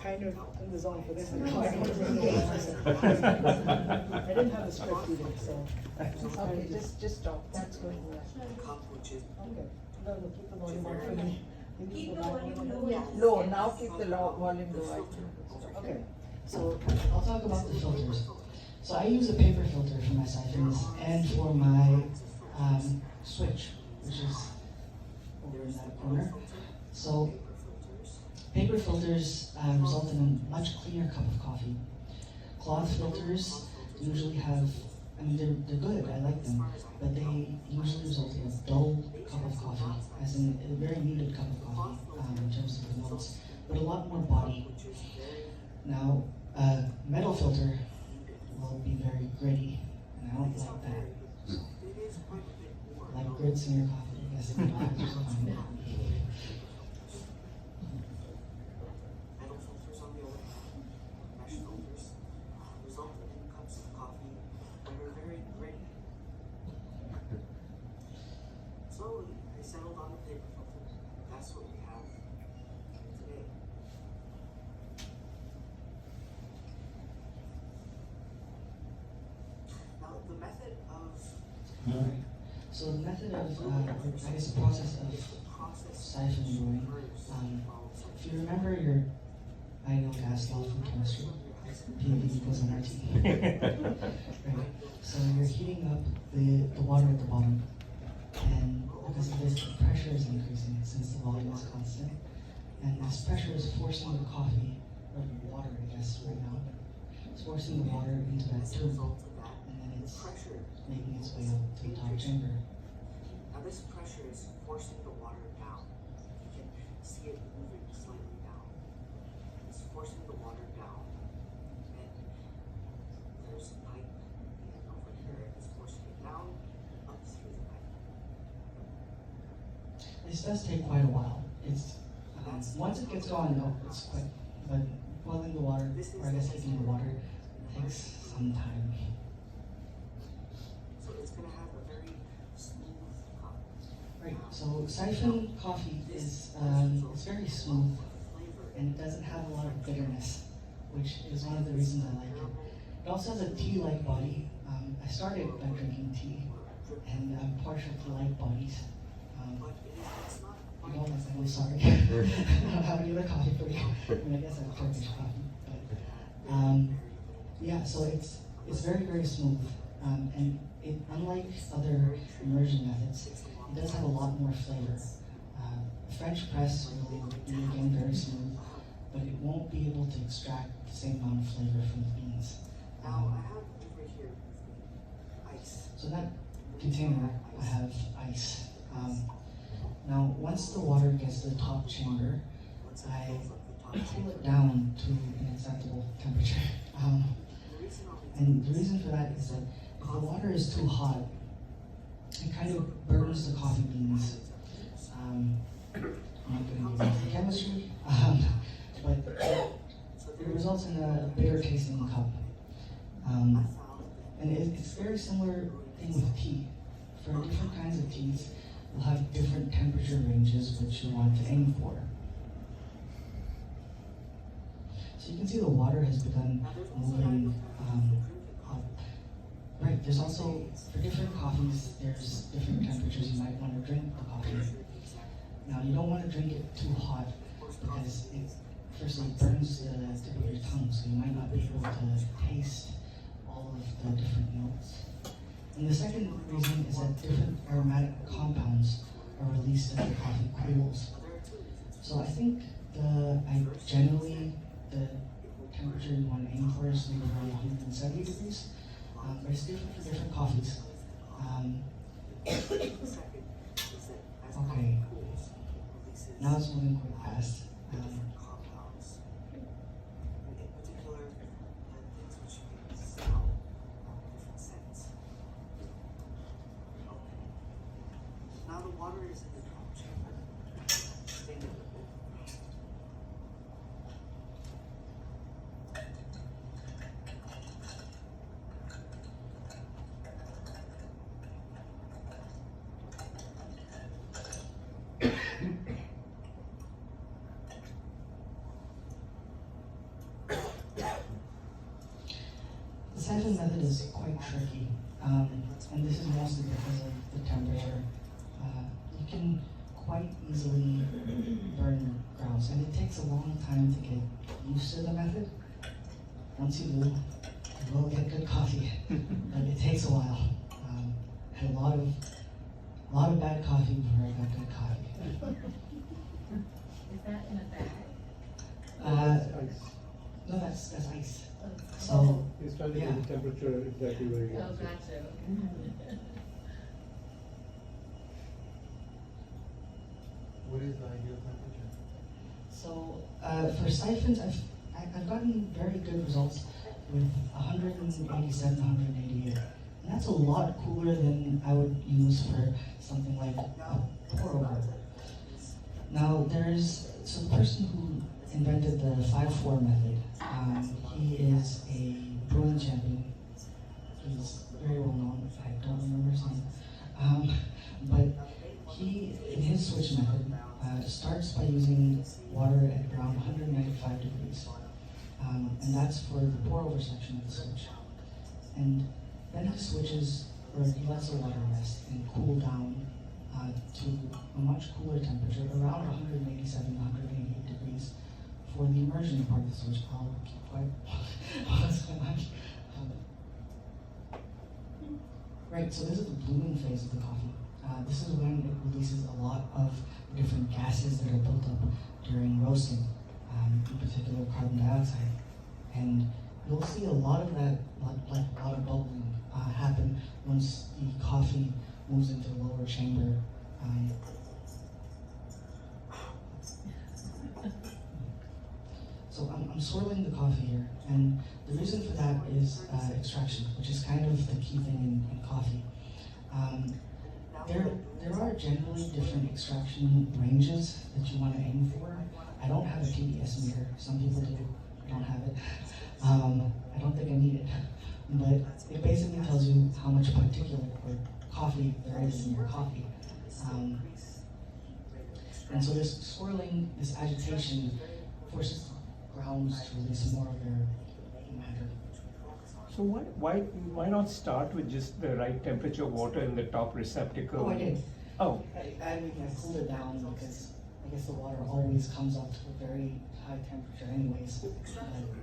kind of in the zone for this. And now I don't remember what I said. I didn't have the script either, so. Okay, just talk, that's good. Okay, no, no, keep the volume on for me. Keep the volume low. Yeah, low, now keep the volume low, I think. Okay, so I'll talk about the filters. So I use a paper filter for my siphons and for my switch, which is over in that corner. So paper filters result in a much cleaner cup of coffee. Cloth filters usually have, I mean, they're good, I like them, but they usually result in a dull cup of coffee, as in a very muted cup of coffee in terms of the notes, but a lot more body. Now, a metal filter will be very gritty, and I don't like that. So, like grits in your coffee, I guess. Metal filters on the other hand mesh filters result in cups of coffee that are very gritty. Slowly, I settled on the paper filter. That's what we have today. Now, the method of so the method of, I guess the process of siphon brewing, if you remember your ideal gas law from chemistry, PV equals nRT. Right. So you're heating up the water at the bottom, and because of this, the pressure is increasing since the volume is constant, and this pressure is forcing the coffee, or the water, I guess, right now, it's forcing the water into that tube, and then it's making its way up to the top chamber. Now this pressure is forcing the water down. You can see it moving slightly down. It's forcing the water down, and there's a pipe over here. It's forcing it down, up through the pipe. This does take quite a while. It's once it gets going, no, it's quick. But boiling the water, or I guess heating the water, takes some time. So it's going to have a very smooth coffee. Right. So siphon coffee is it's very smooth, and it doesn't have a lot of bitterness, which is one of the reasons I like it. It also has a tea-like body. I started by drinking tea, and I'm partial to light bodies. You don't, I'm really sorry. I don't have any other coffee for you. I mean, I guess I have Turkish coffee, but yeah. So it's very, very smooth, and it, unlike other immersion methods, it does have a lot more flavor. French press will be again very smooth, but it won't be able to extract the same amount of flavor from the beans. Now I have over here ice. So that container, I have ice. Now, once the water gets to the top chamber, I cool it down to an acceptable temperature. And the reason for that is that if the water is too hot, it kind of burns the coffee beans. I'm not going to get into chemistry, but it results in a bitter tasting cup. And it's very similar thing with tea. For different kinds of teas, you'll have different temperature ranges which you want to aim for. So you can see the water has begun moving up. Right, there's also, for different coffees, there's different temperatures you might want to drink the coffee. Now you don't want to drink it too hot because it firstly burns the tip of your tongue, so you might not be able to taste all of the different notes. And the second reason is that different aromatic compounds are released as the coffee cools. So I think generally the temperature you want to aim for is maybe around 170 degrees, but it's different for different coffees. Okay, now it's moving quite fast. Now the water is in the top chamber. Stay there. siphon method is quite tricky, and this is mostly because of the temperature. You can quite easily burn grounds, and it takes a long time to get used to the method. Once you do, you will get good coffee, but it takes a while. Had a lot of bad coffee before I got good coffee. Is that in a bag? No, that's ice. So He's trying to yeah. get the temperature exactly where he Oh, wants it. gotcha. What is the ideal temperature? So for siphons, I've gotten very good results with 187, 188. And that's a lot cooler than I would use for something like a pour over. Now so the person who invented the 5-4 method, he is a brewing champion. He's very well known, I don't remember his name. But he, in his switch method, starts by using water at around 195 degrees. And that's for the pour over section of the switch. And then he switches, or he lets the water rest and cool down to a much cooler temperature, around 187, 188 degrees for the immersion part of the switch. I'll keep quiet. Right, so this is the blooming phase of the coffee. This is when it releases a lot of different gases that are built up during roasting, in particular carbon dioxide. And you'll see a lot of that, like a lot of bubbling, happen once the coffee moves into the lower chamber. So I'm swirling the coffee here, and the reason for that is extraction, which is kind of the key thing in coffee. There are generally different extraction ranges that you want to aim for. I don't have a TDS meter. Some people do. I don't have it. I don't think I need it. But it basically tells you how much particulate or coffee there is in your coffee. And so this swirling, this agitation, forces grounds to release more of their matter. So why not start with just the right temperature water in the top receptacle? Oh, I did. Oh, I cooled it down because I guess the water always comes up to a very high temperature anyways.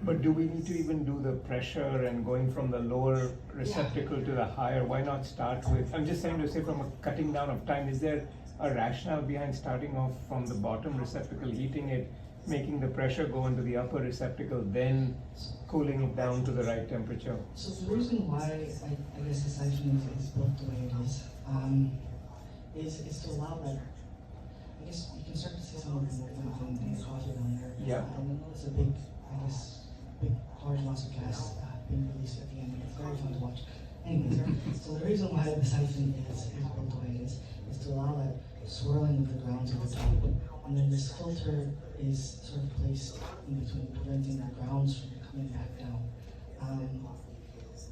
but do we need to even do the pressure and going from the lower receptacle to the higher? Why not start with, I'm just saying to say from a cutting down of time, is there a rationale behind starting off from the bottom receptacle, heating it, making the pressure go into the upper receptacle, then cooling it down to the right temperature? So the reason why I guess the siphon is built the way it is to allow that. I guess you can start to see some of the movement in the coffee down there. Yeah. And then there's a big large amounts of gas being released at the end. It's very fun to watch. Anyways, so the reason why the siphon is built the way it is to allow that swirling of the grounds at the top. And then this filter is sort of placed in between, preventing the grounds from coming back down.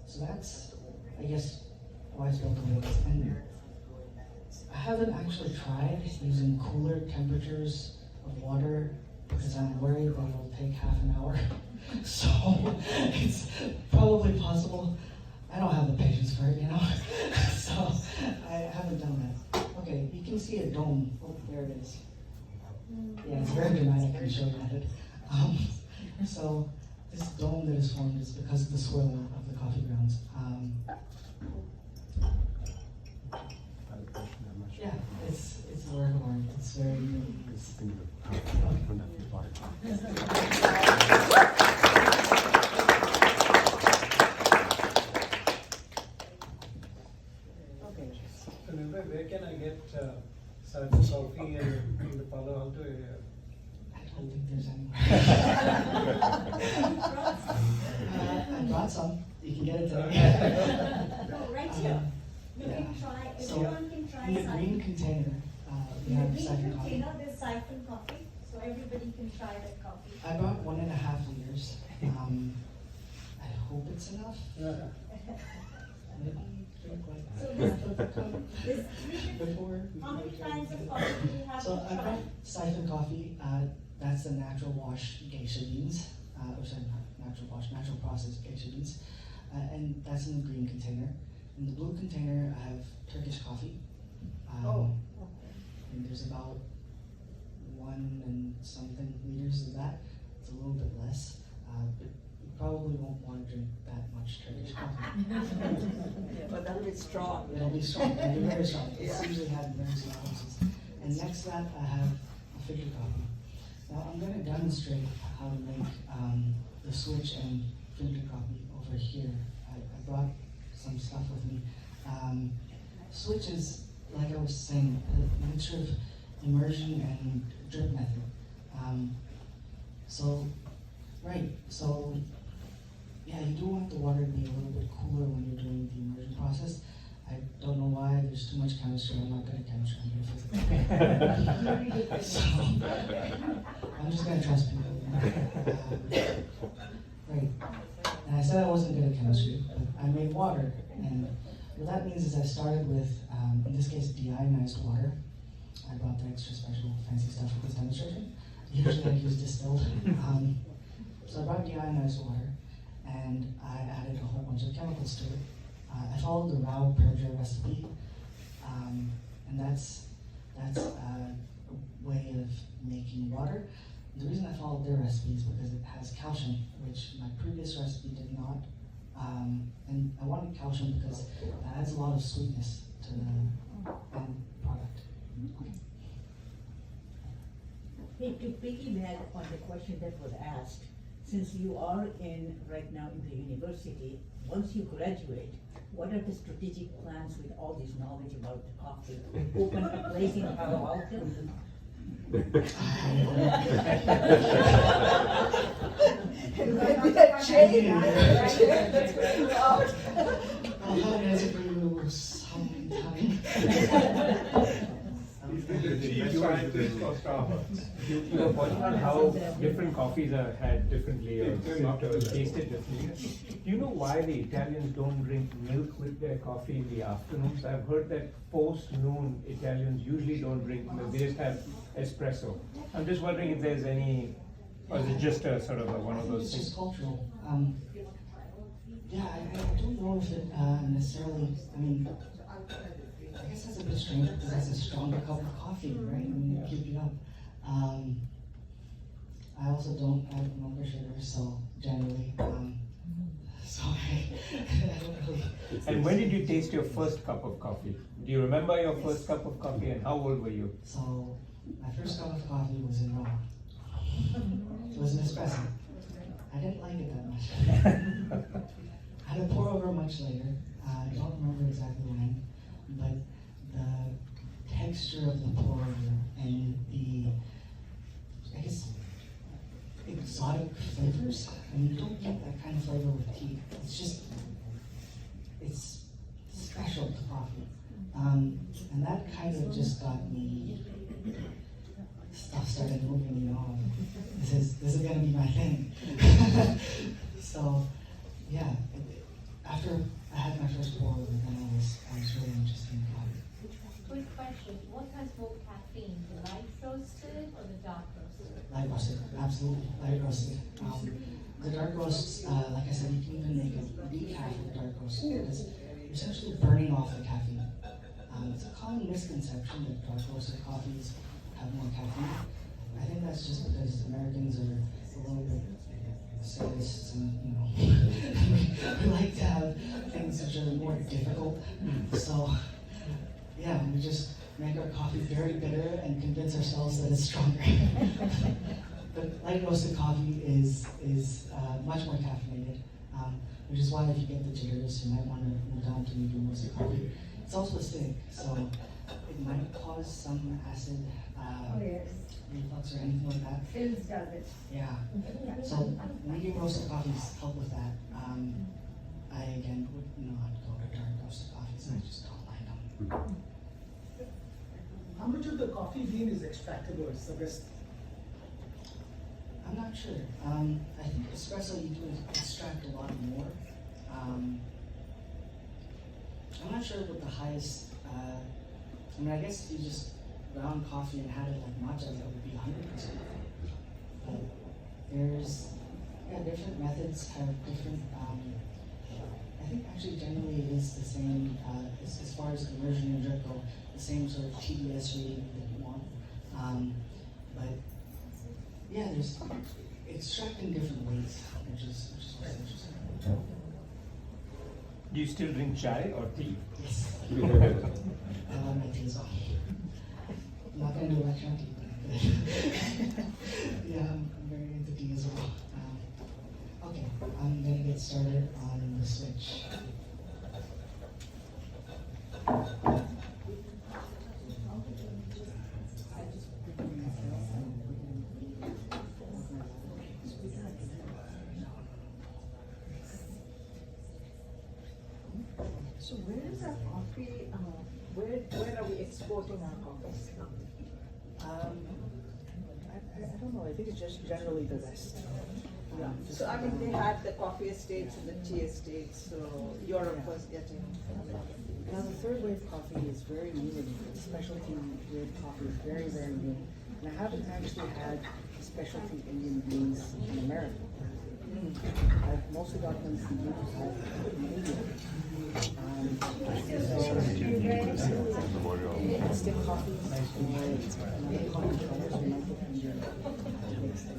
So that's, I guess, why it's built the way it is. And I haven't actually tried using cooler temperatures of water because I'm worried that it'll take half an hour. So it's probably possible. I don't have the patience for it, you know? So I haven't done that. Okay, you can see a dome. Oh, there it is. Yeah, it's very dramatic and show that. So this dome that is formed is because of the swirling of the coffee grounds. Yeah, it's a word of art. It's very Okay. So where can I get siphon coffee in the Palo Alto area? I don't think there's anywhere. I brought some. You can get it today. No, right here. You yeah. can try, So, everyone can try in the siphon. green container, we In the have green siphon coffee. container, there's siphon coffee, so everybody can try that coffee. I brought 1.5 liters. I hope it's enough. Maybe drink like So this before. how many kinds of coffee do you have So to I try? brought siphon coffee. That's the natural wash geisha beans. Or sorry, not natural wash, natural processed geisha beans. and that's in the green container. In the blue container, I have Turkish coffee. Oh, And there's about 1 and something liters of that. It's a little bit less, but you probably won't want to drink that much Turkish coffee. But that'll be strong. It'll be strong, it'll be very strong. It's Yeah. usually had very small doses. And next to that, I have a filter coffee. Now, I'm going to demonstrate how to make the switch and filter coffee over here. I brought some stuff with me. Switch is, like I was saying, a mixture of immersion and drip method. So yeah, you do want the water to be a little bit cooler when you're doing the immersion process. I don't know why, there's too much chemistry, I'm not good at chemistry, I'm good at physics. So, I'm just gonna trust people. Right, and I said I wasn't good at chemistry, but I made water, and what that means is I started with, in this case, deionized water. I brought the extra special fancy stuff for this demonstration. Usually I use distilled. So I brought deionized water, and I added a whole bunch of chemicals to it. I followed the Rao Persia recipe, and that's a way of making water. The reason I followed their recipe is because it has calcium, which my previous recipe did not. And I wanted calcium because it adds a lot of sweetness to the end product. Hey, to piggyback on the question that was asked, since you are right now in the university, once you graduate, what are the strategic plans with all this knowledge about the coffee? Open a place in Palo Alto? It might be a chain that's going out. He's been the chief scientist for Starbucks. You were pointing out how different coffees are had differently or tasted differently. Do you know why the Italians don't drink milk with their coffee in the afternoons? I've heard that post-noon Italians usually don't drink milk, they just have espresso. I'm just wondering if there's any, or is it just a sort of one of those It's things? just cultural. Yeah, I don't know if it necessarily, I guess that's a bit strange because that's a stronger cup of coffee, right? I mean, keep it up. I also don't have milk or sugar, so generally, so I don't really. And when did you taste your first cup of coffee? Do you remember your first cup of coffee and how old were you? So, my first cup of coffee was in Rome. It was an espresso. I didn't like it that much. I had to pour over much later. I don't remember exactly when, but the texture of the pour over and the, I guess, exotic flavors. I mean, you don't get that kind of flavor with tea. It's just, it's special to coffee. And that kind of just got me, stuff started moving, you know, this is gonna be my thing. So, yeah, after I had my first pour over, then I was really interested in coffee. Quick question, what has more caffeine, the light roasted or the dark roasted? Light roasted, absolutely, light roasted. The dark roasts, like I said, you can even make a decaf with dark roast because you're essentially burning off the caffeine. It's a common misconception that dark roasted coffees have more caffeine. I think that's just because Americans are a little bit sadists and, you know, we like to have things which are more difficult. So, yeah, we just make our coffee very bitter and convince ourselves that it's stronger. But light roasted coffee is much more caffeinated, which is why if you get the jitters, you might want to move down to medium roasted coffee. It's also acidic, so it might cause some acid reflux or anything like that. Films does it. Yeah. So medium roasted coffees help with that. I again would not go to dark roasted coffees. I just don't like them. How much of the coffee bean is extractable? It's the best. I'm not sure. I think espresso you can extract a lot more. I'm not sure what the highest. I mean, I guess if you just ground coffee and had it like matcha, that would be 100%. But there's different methods have different I think actually generally it is the same, as far as conversion and drip go, the same sort of TDS rating that you want. But yeah, there's extract in different ways, which is what's interesting. Do you still drink chai or tea? Yes. I love my tea as well. I'm not gonna do lecture on tea, but yeah, I'm very into tea as well. Okay, I'm gonna get started on the switch. So where is our coffee, where are we exporting our coffee? I don't know, I think it's just generally the West. Yeah. So I mean, they had the coffee estates and the tea estates, so Europe was getting. Now the third wave coffee is very new in here. Specialty grade coffee is very, very new. And I haven't actually had specialty Indian beans in America. I've mostly got them from in India. Stick coffee, or coffee colors, we might get from Europe.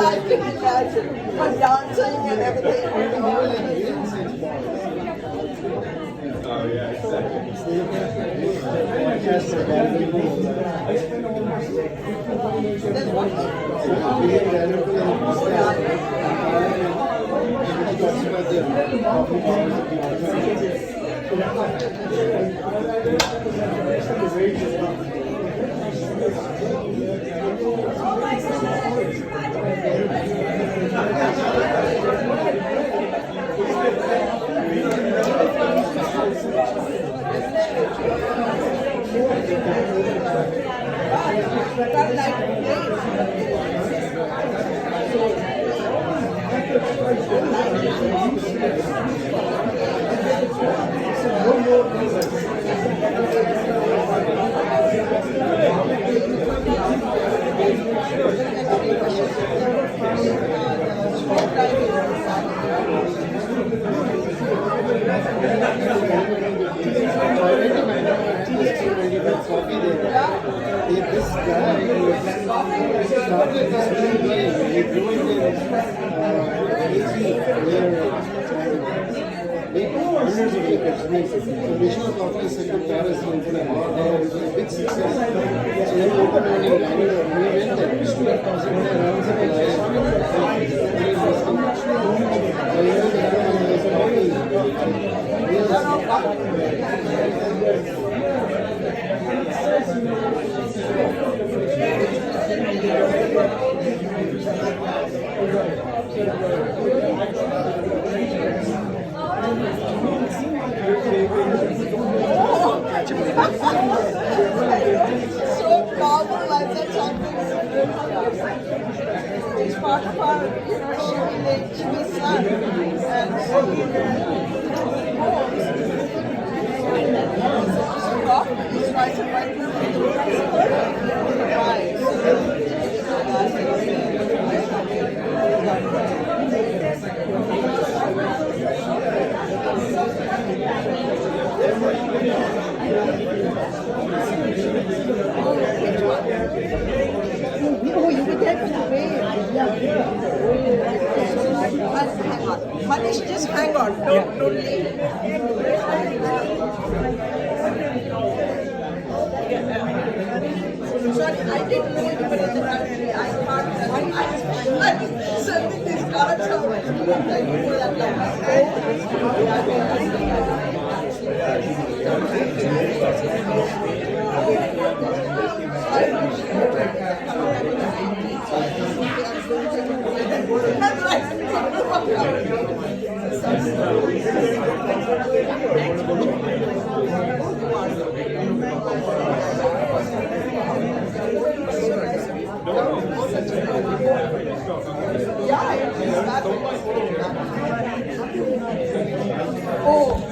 I can imagine her dancing and everything. Oh, yeah, exactly. Hundreds of I mean, traditional coffee is in Paris, in there is a big success. So when we opened one in Bangalore, we went there. We stood at Cosimo around the very interesting. So here we have So novel and such something. It's part of our, Shivi's son. And so coffee is rice and white Oh, you were there for the wave. hang on. Manish, just hang on. Don't leave. Sorry, I didn't know you were in the country. I can't. Sending these cards out. I didn't know that. Oh,